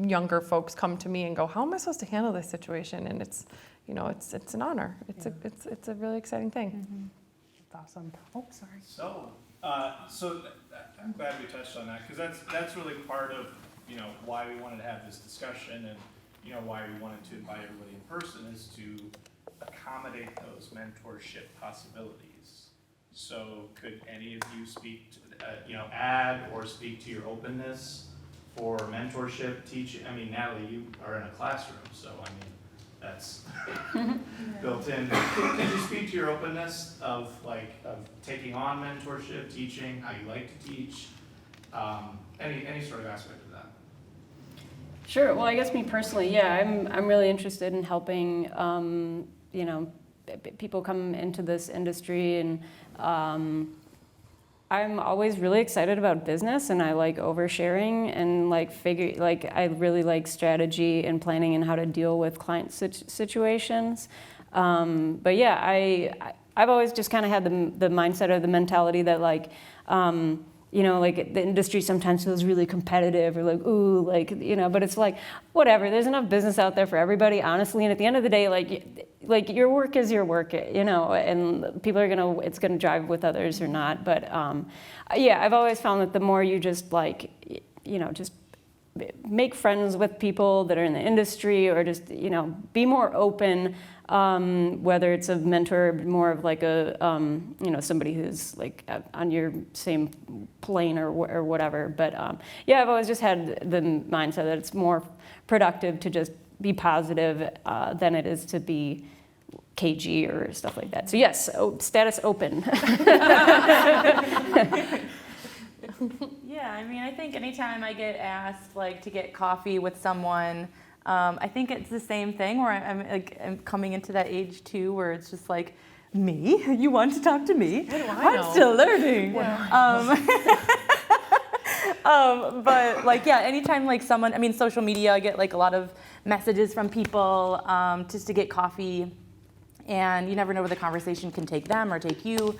S4: younger folks come to me and go, how am I supposed to handle this situation? And it's, you know, it's an honor. It's a really exciting thing.
S2: Mm-hmm. That's awesome. Oh, sorry.
S1: So I'm glad we touched on that, because that's really part of, you know, why we wanted to have this discussion, and, you know, why we wanted to invite everybody in person is to accommodate those mentorship possibilities. So could any of you speak to, you know, add or speak to your openness for mentorship, teaching? I mean, Natalie, you are in a classroom, so I mean, that's built in. Could you speak to your openness of taking on mentorship, teaching, how you like to teach, any sort of aspect of that?
S3: Sure. Well, I guess me personally, yeah, I'm really interested in helping, you know, people come into this industry, and I'm always really excited about business, and I like oversharing, and I really like strategy and planning and how to deal with client situations. But yeah, I've always just kind of had the mindset or the mentality that like, you know, like the industry sometimes feels really competitive or like, ooh, like, you know, but it's like, whatever, there's enough business out there for everybody, honestly. And at the end of the day, like your work is your work, you know, and people are it's gonna drive with others or not. But yeah, I've always found that the more you just like, you know, just make friends with people that are in the industry, or just, you know, be more open, whether it's a mentor, more of like a, you know, somebody who's like on your same plane or whatever. But yeah, I've always just had the mindset that it's more productive to just be positive than it is to be cagey or stuff like that. So yes, status open.
S6: Yeah, I mean, I think anytime I get asked like to get coffee with someone, I think it's the same thing where I'm coming into that age too, where it's just like, me? You want to talk to me?
S4: What do I know?
S6: I'm still learning. Yeah. But like, yeah, anytime like someone, I mean, social media, I get like a lot of messages from people just to get coffee, and you never know where the conversation can take them or take you.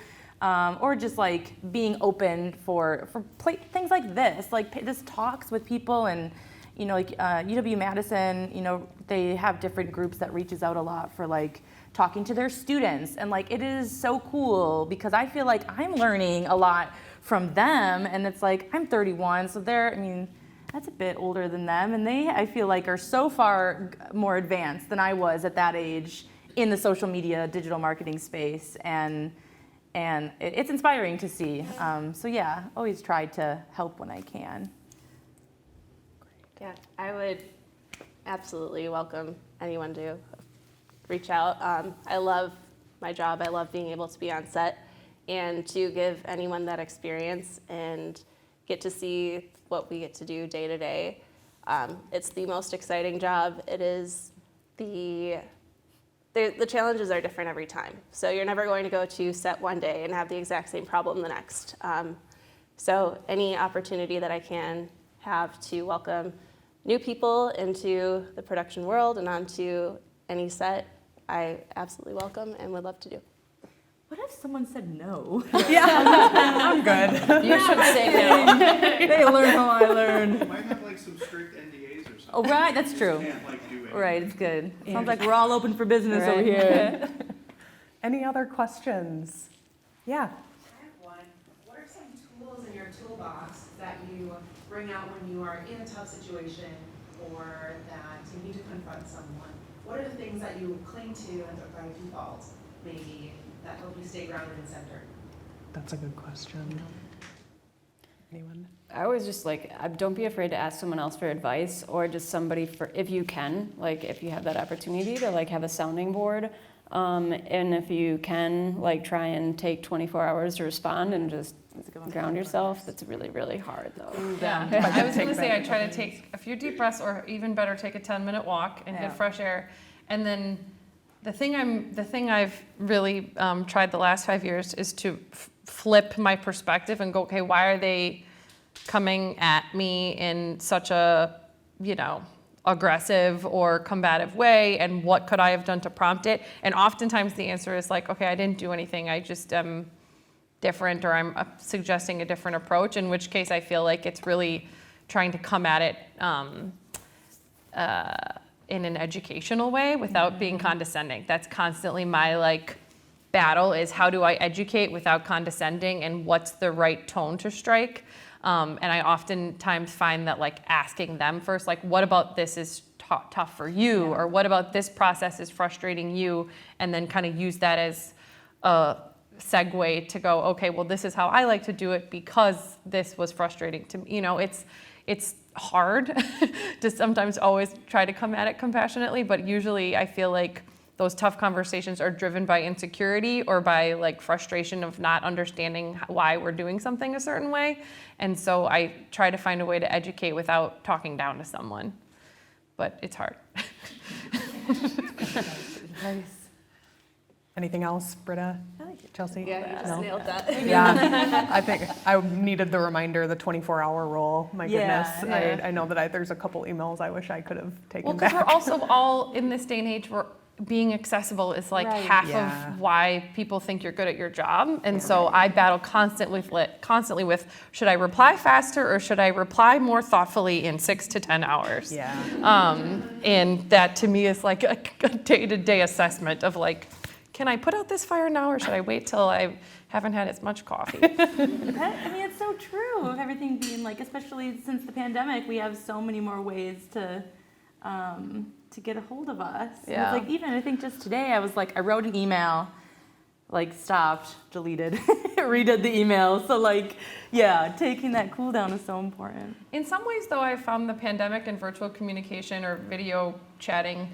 S6: Or just like being open for things like this, like this talks with people, and you know, like UW Madison, you know, they have different groups that reaches out a lot for like talking to their students, and like it is so cool because I feel like I'm learning a lot from them, and it's like I'm 31, so I mean, that's a bit older than them, and they, I feel like, are so far more advanced than I was at that age in the social media, digital marketing space, and it's inspiring to see. So yeah, always try to help when I can.
S5: Yeah, I would absolutely welcome anyone to reach out. I love my job. I love being able to be on set and to give anyone that experience and get to see what we get to do day to day. It's the most exciting job. It is the challenges are different every time. So you're never going to go to set one day and have the exact same problem the next. So any opportunity that I can have to welcome new people into the production world and onto any set, I absolutely welcome and would love to do.
S6: What if someone said no?
S2: I'm good.
S3: You should say no.
S6: They learn how I learn.
S1: You might have like some strict NDAs or something.
S6: Oh, right, that's true.
S1: Can't like do anything.
S6: Right, it's good. Sounds like we're all open for business over
S3: Right.
S6: here.
S2: Any other questions? Yeah.
S7: I have one. What are some tools in your toolbox that you bring out when you are in a tough situation or that you need to confront someone? What are the things that you cling to and by default, maybe, that help you stay grounded and centered?
S2: That's a good question. Anyone?
S3: I always just like, don't be afraid to ask someone else for advice, or just somebody for, if you can, like if you have that opportunity to like have a sounding board. And if you can, like try and take 24 hours to respond and just ground yourself. That's really, really hard though.
S4: Yeah, I was gonna say I try to take a few deep breaths, or even better, take a 10-minute walk and get fresh air. And then the thing I've really tried the last 5 years is to flip my perspective and go, okay, why are they coming at me in such a, aggressive or combative way, and what could I have done to prompt it? And oftentimes the answer is like, okay, I didn't do anything, I just am different, or I'm suggesting a different approach, in which case I feel like it's really trying to come at it in an educational way without being condescending. That's constantly my like battle, is how do I educate without condescending, and what's the right tone to strike? And I oftentimes find that like asking them first, like, what about this is tough for you? Or what about this process is frustrating you? And then kind of use that as a segue to go, okay, well, this is how I like to do it because this was frustrating to me. It's hard to sometimes always try to come at it compassionately, but usually I feel like those tough conversations are driven by insecurity or by like frustration of not understanding why we're doing something a certain way. And so I try to find a way to educate without talking down to someone, but it's hard.
S2: Nice. Anything else, Britta? Chelsea?
S5: Yeah, you just
S2: No?
S5: nailed that.
S2: Yeah, I think I needed the reminder, the 24-hour rule. My
S6: Yeah,
S2: goodness, I know that there's a couple emails I wish I could have taken
S4: Well, because
S2: back.
S4: we're also all in this day and age, being accessible is like
S6: Right.
S4: half
S2: Yeah.
S4: of why people think you're good at your job. And so I battle constantly with, should I reply faster or should I reply more thoughtfully in 6 to 10 hours?
S2: Yeah.
S4: And that to me is like a day-to-day assessment of like, can I put out this fire now, or should I wait till I haven't had as much coffee?
S6: It's so true of everything being like, especially since the pandemic, we have so many more ways to get a hold of us. And
S4: Yeah.
S6: it's like, even I think just today I was like, I wrote an email, like stopped, deleted, redid the email. So like, yeah, taking that cool down is so important.
S4: In some ways, though, I found the pandemic and virtual communication or video chatting,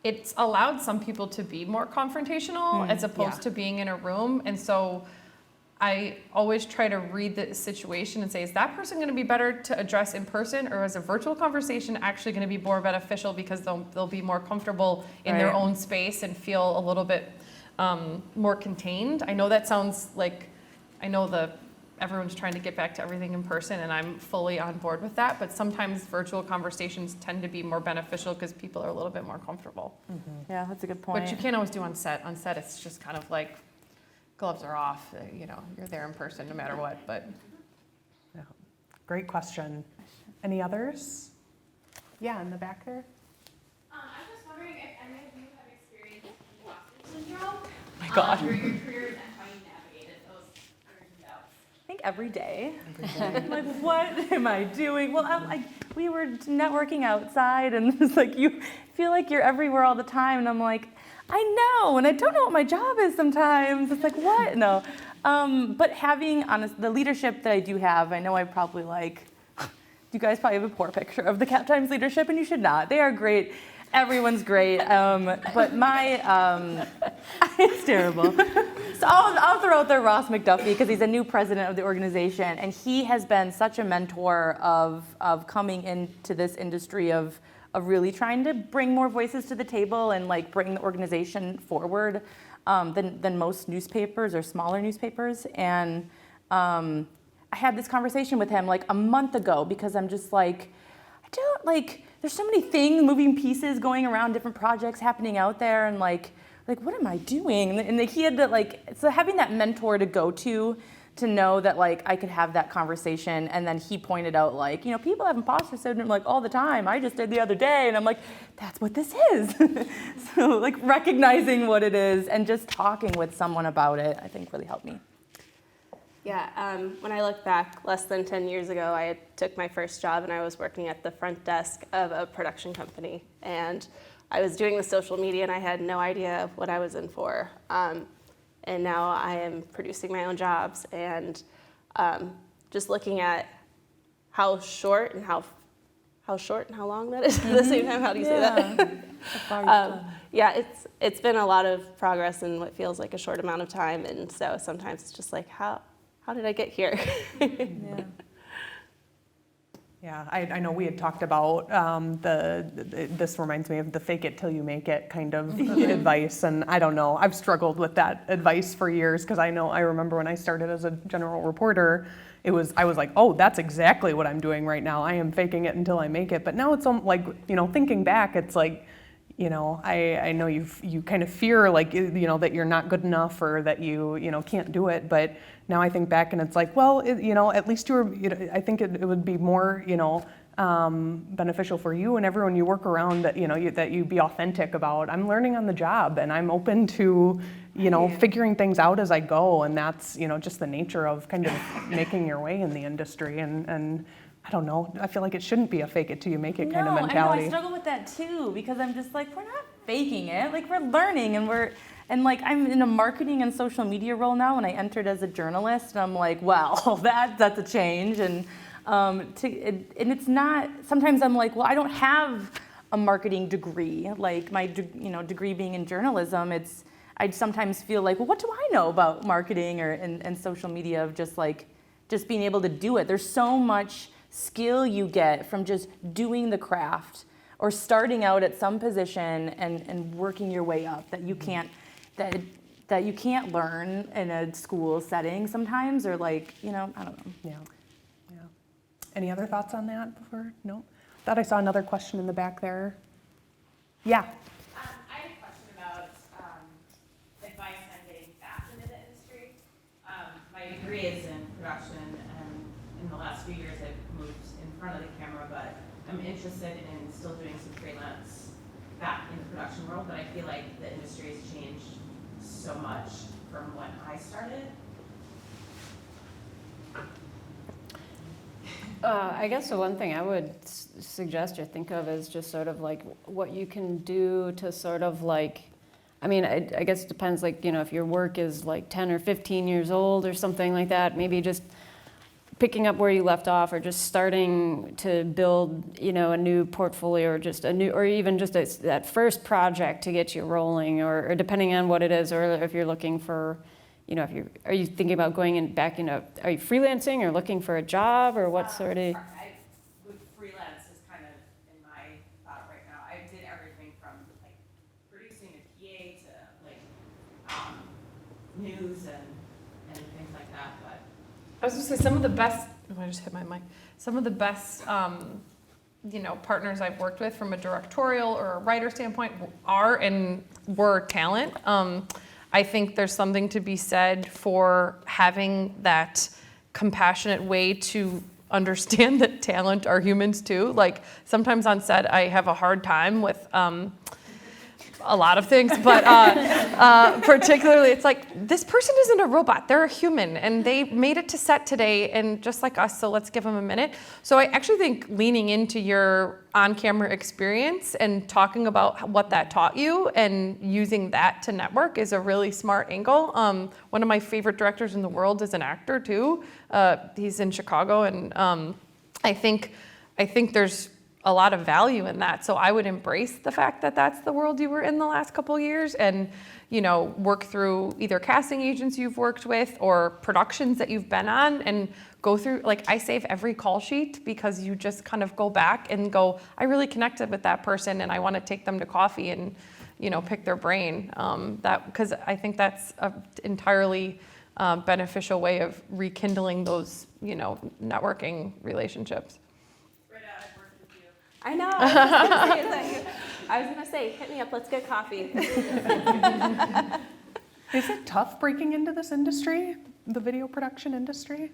S4: it's allowed some people to be more confrontational as opposed to being in a room. And so I always try to read the situation and say, is that person going to be better to address in person, or is a virtual conversation actually going to be more beneficial because they'll be more comfortable in their
S6: Right.
S4: own space and feel a little bit more contained? I know that sounds like, everyone's trying to get back to everything in person, and I'm fully on board with that, but sometimes virtual conversations tend to be more beneficial because people are a little bit more comfortable.
S6: Yeah, that's a good point.
S4: Which you can't always do on set. On set, it's just kind of like, gloves are off, you're there in person no matter what, but.
S2: Yeah. Great question. Any others? Yeah, in the back there.
S5: I'm just wondering if any of you have experienced imposter syndrome
S2: My God.
S5: through your careers and how you navigated those fears and doubts.
S6: I think every day. Like, what am I doing? Well, we were networking outside, and it's like you feel like you're everywhere all the time, and I'm like, I know, and I don't know what my job is sometimes. It's like, what? No. But having the leadership that I do have, I know I probably you guys probably have a poor picture of the Cap Times leadership, and you should not. They are great. Everyone's great. But it's terrible. So I'll throw out there Ross McDuffie, because he's a new president of the organization, and he has been such a mentor of coming into this industry of really trying to bring more voices to the table and bring the organization forward than most newspapers or smaller newspapers. And I had this conversation with him a month ago, because I'm just there's so many things, moving pieces going around, different projects happening out there, and like, what am I doing? And like, he had to like, so having that mentor to go to know that like I could have that conversation. And then he pointed out like, you know, people have imposter syndrome like all the time. I just did the other day. And I'm like, that's what this is. So like recognizing what it is and just talking with someone about it, I think really helped me.
S5: Yeah, when I look back, less than 10 years ago, I took my first job and I was working at the front desk of a production company. And I was doing the social media and I had no idea what I was in for. And now I am producing my own jobs and just looking at how short and how long that is at the same time. How do you say that? Yeah, it's been a lot of progress in what feels like a short amount of time, and so sometimes it's just like, how did I get here?
S6: Yeah.
S2: Yeah, I know we had talked about this reminds me of the fake it till you make it kind of advice, and I don't know, I've struggled with that advice for years because I remember when I started as a general reporter, I was like, oh, that's exactly what I'm doing right now. I am faking it until I make it. But now it's like, you know, thinking back, it's like, you know, I know you kind of fear like, you know, that you're not good enough or that you know, can't do it. But now I think back and it's like, well, you know, at least I think it would be more, you know, beneficial for you and everyone you work around that, you know, that you be authentic about. I'm learning on the job and I'm open to, you know, figuring things out as I go. And that's, you know, just the nature of kind of making your way in the industry. And I don't know, I feel like it shouldn't be a fake it till you make it kind of mentality.
S6: I struggle with that too, because I'm just like, we're not faking it. Like, we're learning and like, I'm in a marketing and social media role now, and I entered as a journalist, and I'm like, well, that's a change. And it's not, sometimes I'm like, well, I don't have a marketing degree. Like, my degree being in journalism, I sometimes feel like, well, what do I know about marketing and social media, of just being able to do it. There's so much skill you get from just doing the craft or starting out at some position and working your way up that you can't learn in a school setting sometimes, or like, you know, I don't know.
S2: Yeah. Any other thoughts on that before? No? Thought I saw another question in the back there. Yeah.
S8: I had a question about advice on getting back into the industry. My degree is in production, and in the last few years I've moved in front of the camera, but I'm interested in still doing some freelance back in the production world, but I feel like the industry has changed so much from when I started.
S3: I guess the one thing I would suggest or think of is just sort of like what you can do to sort of like, I mean, I guess it depends, like, you know, if your work is like 10 or 15 years old or something like that, maybe just picking up where you left off, or just starting to build, you know, a new portfolio, or just or even just that first project to get you rolling, or depending on what it is, or if you're looking for, you know, are you thinking about going back into, are you freelancing or looking for a job, or what sort of?
S8: Freelance is kind of in my thought right now. I did everything from like producing a PA to like news and things like that. But
S4: I was going to say some of the best, oh, I just hit my mic. Some of the best, you know, partners I've worked with from a directorial or a writer standpoint were talent. I think there's something to be said for having that compassionate way to understand that talent are humans too. Like, sometimes on set I have a hard time with a lot of things, but particularly it's like, this person isn't a robot, they're a human, and they made it to set today, and just like us, so let's give them a minute. So I actually think leaning into your on-camera experience and talking about what that taught you and using that to network is a really smart angle. One of my favorite directors in the world is an actor too. He's in Chicago, and I think there's a lot of value in that. So I would embrace the fact that that's the world you were in the last couple of years, and, you know, work through either casting agents you've worked with or productions that you've been on, and go through, like, I save every call sheet because you just kind of go back and go, I really connected with that person and I want to take them to coffee and, you know, pick their brain. Because I think that's an entirely beneficial way of rekindling those, you know, networking relationships.
S5: I know. I was just gonna say I was gonna say, hit me up, let's get coffee.
S2: Is it tough breaking into this industry, the video production industry?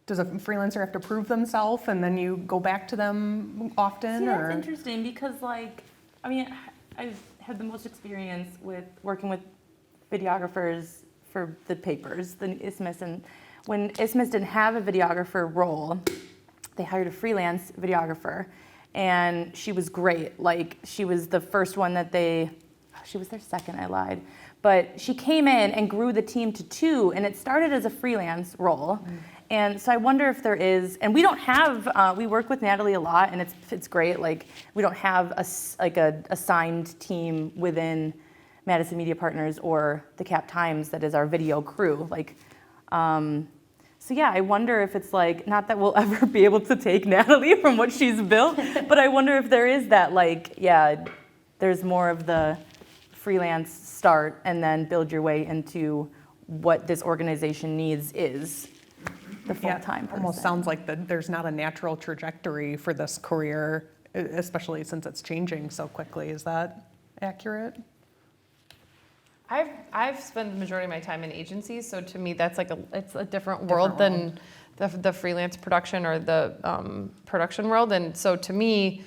S2: Does a freelancer have to prove themselves and then you go back to them often?
S6: See,
S2: or?
S6: that's interesting because, like, I mean, I've had the most experience with working with videographers for the papers, the ISMIS, and when ISMIS didn't have a videographer role, they hired a freelance videographer, and she was great. Like, she was the first one that she was their second, I lied. But she came in and grew the team to 2, and it started as a freelance role. And so I wonder if there is, and we don't have, we work with Natalie a lot, and it's great. Like, we don't have a assigned team within Madison Media Partners or the Cap Times that is our video crew. Like, so yeah, I wonder if it's like, not that we'll ever be able to take Natalie from what she's built, but I wonder if there is that, like, yeah, there's more of the freelance start and then build your way into what this organization needs is the full-time person.
S2: Almost sounds like there's not a natural trajectory for this career, especially since it's changing so quickly. Is that accurate?
S4: I've spent the majority of my time in agencies, so to me that's like it's a different world than the freelance production or the production world. And so to me,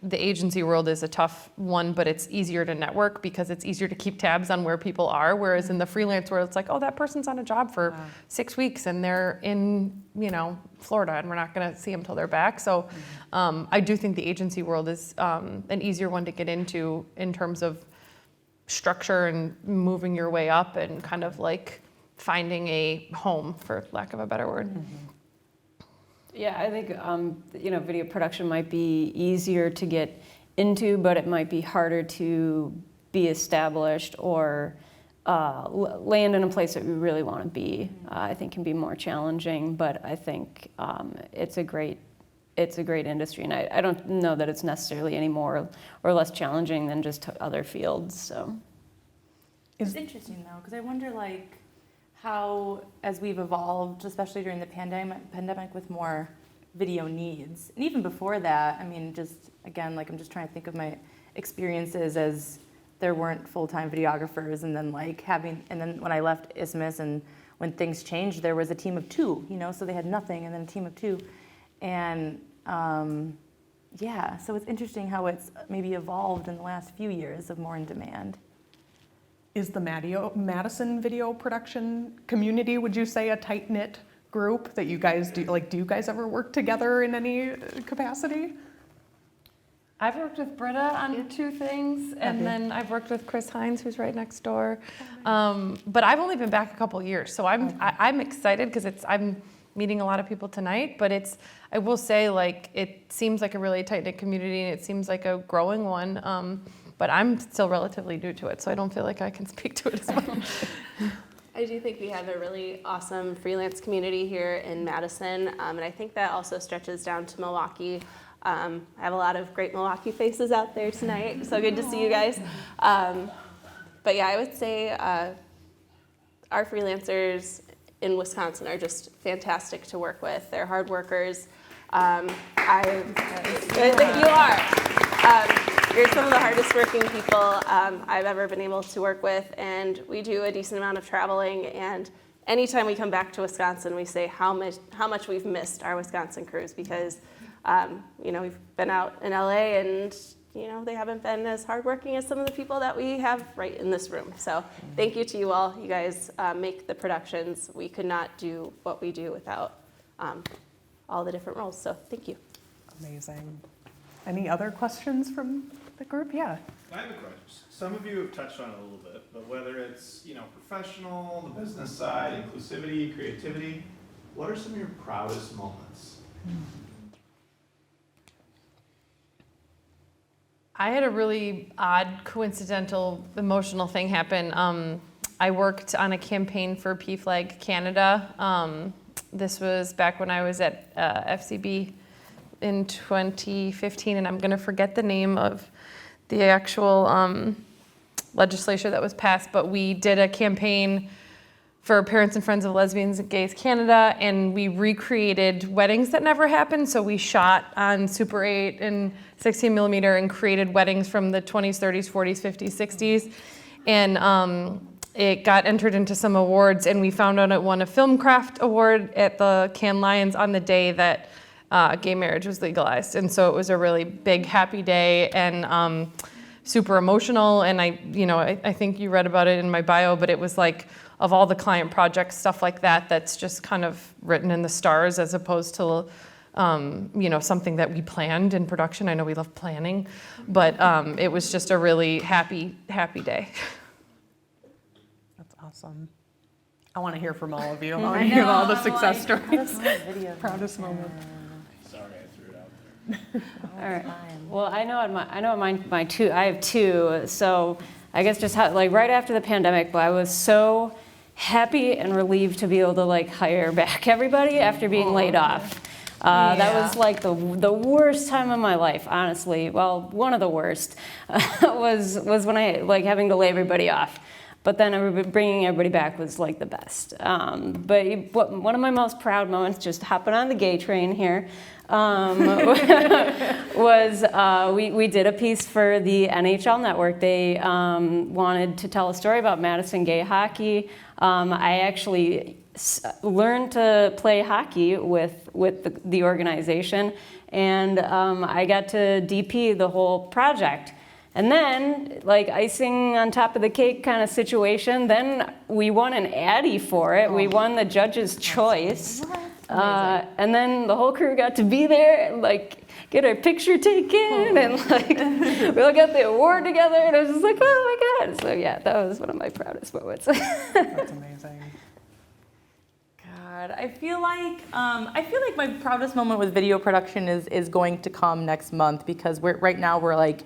S4: the agency world is a tough one, but it's easier to network because it's easier to keep tabs on where people are. Whereas in the freelance world, it's like, oh, that person's on a job for 6 weeks and they're in, Florida, and we're not going to see them till they're back. So I do think the agency world is an easier one to get into in terms of structure and moving your way up and kind of like finding a home, for lack of a better word.
S3: Yeah, I think video production might be easier to get into, but it might be harder to be established or land in a place that we really want to be. I think can be more challenging, but I think it's a great industry, and I don't know that it's necessarily any more or less challenging than just other fields. So
S6: It's interesting though, because I wonder like how, as we've evolved, especially during the pandemic with more video needs, and even before that, I mean, just again, like I'm just trying to think of my experiences as there weren't full-time videographers, and then when I left ISMIS and when things changed, there was a team of 2, so they had nothing, and then a team of 2, and yeah, so it's interesting how it's maybe evolved in the last few years of more in demand.
S2: Is the Madison video production community, would you say, a tight-knit group that you guys do? Like, do you guys ever work together in any capacity?
S4: I've worked with Britta on 2 things, and then I've worked with Chris Hines, who's right next door. But I've only been back a couple years, so I'm excited because I'm meeting a lot of people tonight. But I will say, like, it seems like a really tight-knit community, and it seems like a growing one. But I'm still relatively new to it, so I don't feel like I can speak to it as much.
S5: I do think we have a really awesome freelance community here in Madison, and I think that also stretches down to Milwaukee. I have a lot of great Milwaukee faces out there tonight, so good to see you guys. But yeah, I would say our freelancers in Wisconsin are just fantastic to work with. They're hard workers. You are. You're some of the hardest working people I've ever been able to work with, and we do a decent amount of traveling, and anytime we come back to Wisconsin, we say how much we've missed our Wisconsin crews because, we've been out in LA and, they haven't been as hardworking as some of the people that we have right in this room. So thank you to you all. You guys make the productions. We could not do what we do without all the different roles, so thank you.
S2: Amazing. Any other questions from the group? Yeah.
S1: I have a question. Some of you have touched on it a little bit, but whether it's, professional, the business side, inclusivity, creativity, what are some of your proudest moments?
S4: I had a really odd, coincidental, emotional thing happen. I worked on a campaign for PFLAG Canada. This was back when I was at FCB in 2015, and I'm going to forget the name of the actual legislature that was passed, but we did a campaign for Parents and Friends of Lesbians and Gays Canada, and we recreated weddings that never happened. So we shot on Super 8 and 16 millimeter and created weddings from the 20s, 30s, 40s, 50s, 60s. And it got entered into some awards, and we found out it won a Filmcraft Award at the Cannes Lions on the day that gay marriage was legalized. And so it was a really big, happy day, and super emotional. And I think you read about it in my bio, but it was like, of all the client projects, stuff like that, that's just kind of written in the stars as opposed to, something that we planned in production. I know we love planning, but it was just a really happy, happy day.
S2: That's awesome. I want to hear from all of you. I want to hear all the success stories. Proudest moment.
S3: All right. Well, I have two. So I guess just right after the pandemic, I was so happy and relieved to be able to hire back everybody after being laid off. That was the worst time of my life, honestly. Well, one of the worst was when I having to lay everybody off. But then bringing everybody back was the best. But one of my most proud moments, just hopping on the gay train here, was we did a piece for the NHL Network. They wanted to tell a story about Madison gay hockey. I actually learned to play hockey with the organization, and I got to DP the whole project. And then, icing on top of the cake kind of situation, then we won an Addy for it. We won the judge's choice. And then the whole crew got to be there and get our picture taken, and we all got the award together, and I was just oh my God. So yeah, that was one of my proudest moments.
S2: That's amazing.
S6: God, I feel like my proudest moment with video production is going to come next month, because right now we're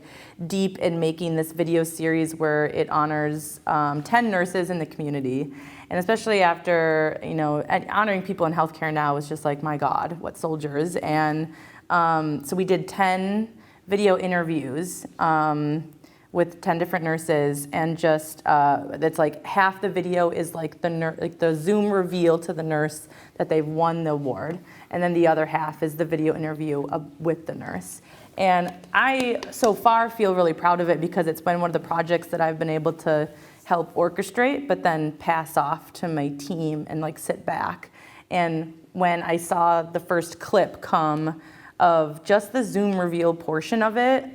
S6: deep in making this video series where it honors 10 nurses in the community. And especially after, honoring people in healthcare now is just my God, what soldiers. And so we did 10 video interviews with 10 different nurses, and just that's half the video is the Zoom reveal to the nurse that they've won the award, and then the other half is the video interview with the nurse. And I so far feel really proud of it, because it's been one of the projects that I've been able to help orchestrate, but then pass off to my team and sit back. And when I saw the first clip come of just the Zoom reveal portion of it,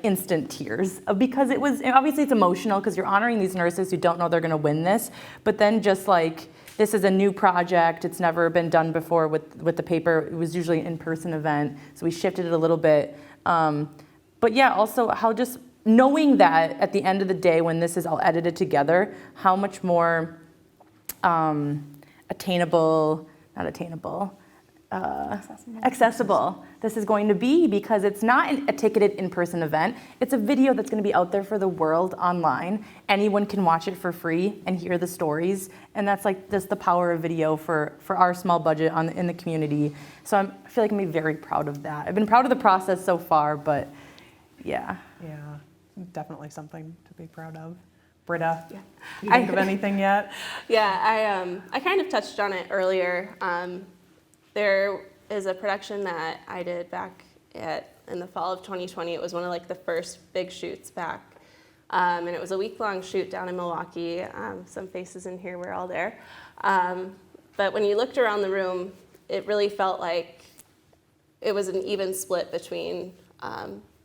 S6: instant tears, because obviously it's emotional, because you're honoring these nurses who don't know they're gonna win this, but then just this is a new project, it's never been done before with the paper. It was usually an in-person event, so we shifted it a little bit. But yeah, also how just knowing that at the end of the day, when this is all edited together, how much more accessible this is going to be, because it's not a ticketed in-person event. It's a video that's going to be out there for the world online. Anyone can watch it for free and hear the stories, and that's just the power of video for our small budget in the community. So I feel like I'm very proud of that. I've been proud of the process so far, but yeah.
S2: Yeah, definitely something to be proud of. Britta, do you think of anything yet?
S5: Yeah, I kind of touched on it earlier. There is a production that I did back in the fall of 2020. It was one of the first big shoots back. And it was a week-long shoot down in Milwaukee. Some faces in here were all there. But when you looked around the room, it really felt like it was an even split between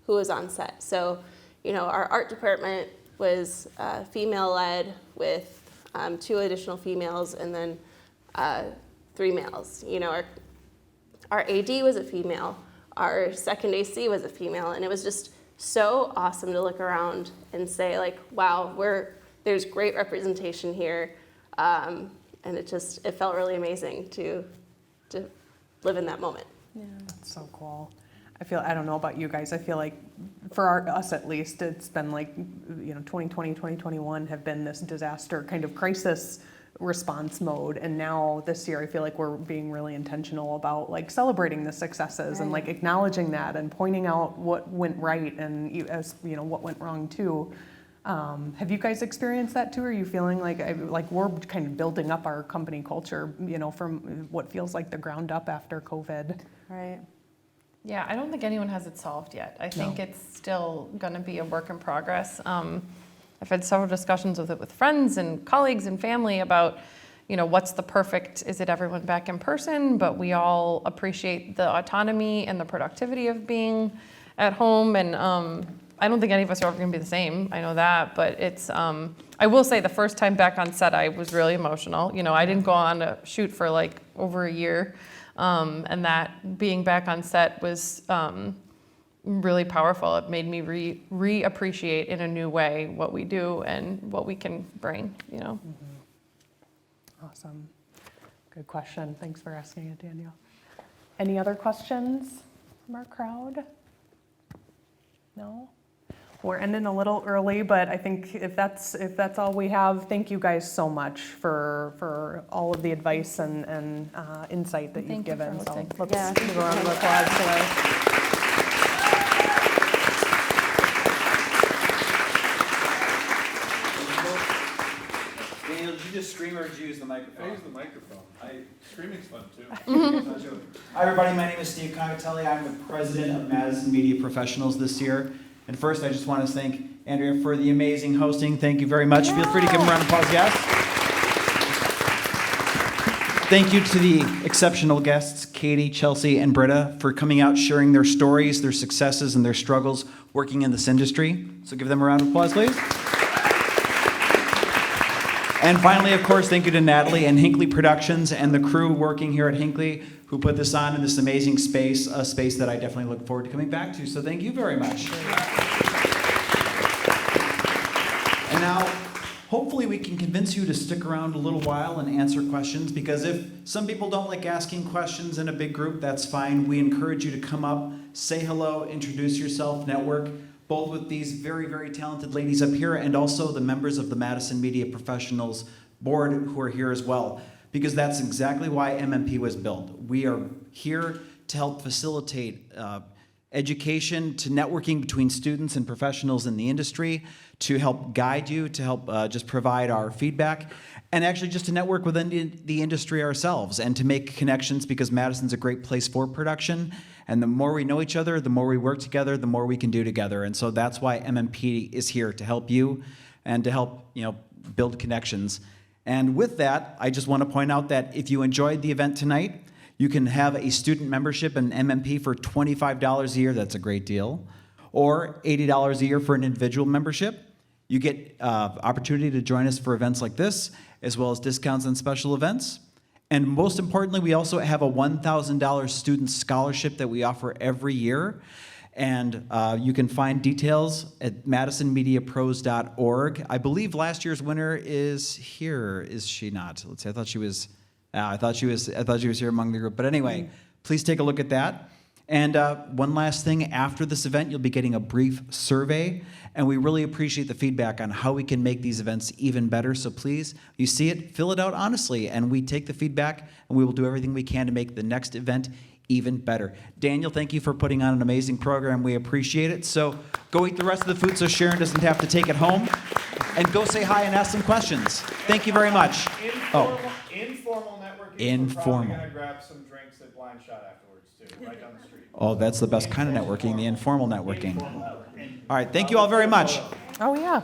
S5: who was on set. So, our art department was female-led with 2 additional females, and then 3 males. Our AD was a female, our second AC was a female, and it was just so awesome to look around and say wow, there's great representation here, and it felt really amazing to live in that moment.
S2: Yeah, that's so cool. I don't know about you guys, I feel like for us at least, it's been 2020, 2021 have been this disaster kind of crisis response mode, and now this year I feel like we're being really intentional about celebrating the successes, right, and acknowledging that and pointing out what went right and what went wrong too. Have you guys experienced that too? Are you feeling like we're kind of building up our company culture, from what feels like the ground up after COVID?
S6: Right.
S4: Yeah, I don't think anyone has it solved yet. I think it's still going to be a work in progress. I've had several discussions with it with friends and colleagues and family about, what's the perfect, is it everyone back in person? But we all appreciate the autonomy and the productivity of being at home. And I don't think any of us are ever going to be the same. I know that. But it's, I will say the first time back on set, I was really emotional. I didn't go on a shoot for like over a year. And that being back on set was really powerful. It made me reappreciate in a new way what we do and what we can bring,
S2: Awesome. Good question. Thanks for asking it, Danielle. Any other questions from our crowd? No? We're ending a little early, but I think if that's all we have, thank you guys so much for all of the advice and insight that you've
S4: Thank you for
S2: given. So
S4: hosting.
S2: let's
S6: Yeah,
S2: give a round of applause today.
S9: Daniel, did you just stream or did you use the microphone?
S10: I use the microphone. Streaming's fun too.
S9: Hi everybody, my name is Steve Cogatelli. I'm the president of Madison Media Professionals this year. And first I just want to thank Andrea for the amazing hosting. Thank you very much. Feel free to give them a round of applause, yes? Thank you to the exceptional guests, Katie, Chelsea, and Britta, for coming out, sharing their stories, their successes, and their struggles working in this industry. So give them a round of applause, please. And finally, of course, thank you to Natalie and Hinckley Productions and the crew working here at Hinckley who put this on in this amazing space, a space that I definitely look forward to coming back to. So thank you very much. And now, hopefully we can convince you to stick around a little while and answer questions, because if some people don't like asking questions in a big group, that's fine. We encourage you to come up, say hello, introduce yourself, network, both with these very, very talented ladies up here and also the members of the Madison Media Professionals Board who are here as well, because that's exactly why MMP was built. We are here to help facilitate education, to networking between students and professionals in the industry, to help guide you, to help just provide our feedback, and actually just to network within the industry ourselves and to make connections, because Madison's a great place for production. And the more we know each other, the more we work together, the more we can do together. And so that's why MMP is here, to help you and to help, build connections. And with that, I just want to point out that if you enjoyed the event tonight, you can have a student membership in MMP for $25 a year. That's a great deal. Or $80 a year for an individual membership. You get opportunity to join us for events like this, as well as discounts on special events. And most importantly, we also have a $1,000 student scholarship that we offer every year. And you can find details at madisonmediapros.org. I believe last year's winner is here, is she not? Let's see, I thought she was here among the group. But anyway, please take a look at that. And one last thing, after this event, you'll be getting a brief survey. And we really appreciate the feedback on how we can make these events even better. So please, you see it, fill it out honestly. And we take the feedback, and we will do everything we can to make the next event even better. Daniel, thank you for putting on an amazing program. We appreciate it. So go eat the rest of the food so Sharon doesn't have to take it home. And go say hi and ask some questions. Thank you very much.
S10: Informal networking.
S9: Informal.
S10: We're probably going to grab some drinks at Blind Shot afterwards, too, right down the street.
S9: Oh, that's the best kind of networking, the informal networking. All right, thank you all very much.
S2: Oh, yeah.